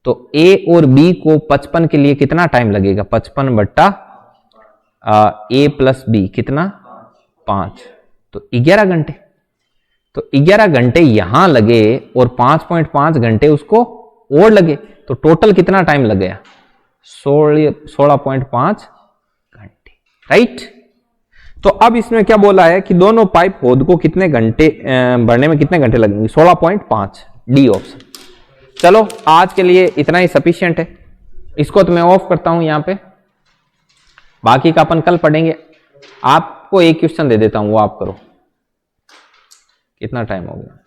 तो ए और बी को 55 के लिए कितना टाइम लगेगा, 55 बट्टा ए प्लस बी कितना 5, तो 11 घंटे। तो 11 घंटे यहां लगे और 5.5 घंटे उसको और लगे, तो टोटल कितना टाइम लग गया 16.5 घंटे, राइट। तो अब इसमें क्या बोला है कि दोनों पाइप होद को कितने घंटे भरने में कितने घंटे लगेंगे, 16.5, डी ऑप्शन। चलो आज के लिए इतना ही सफिशिएंट है, इसको तो मैं ऑफ करता हूं यहां पे, बाकी का अपन कल पढ़ेंगे। आपको एक क्वेश्चन दे देता हूं, वो आप करो। कितना टाइम हो गया।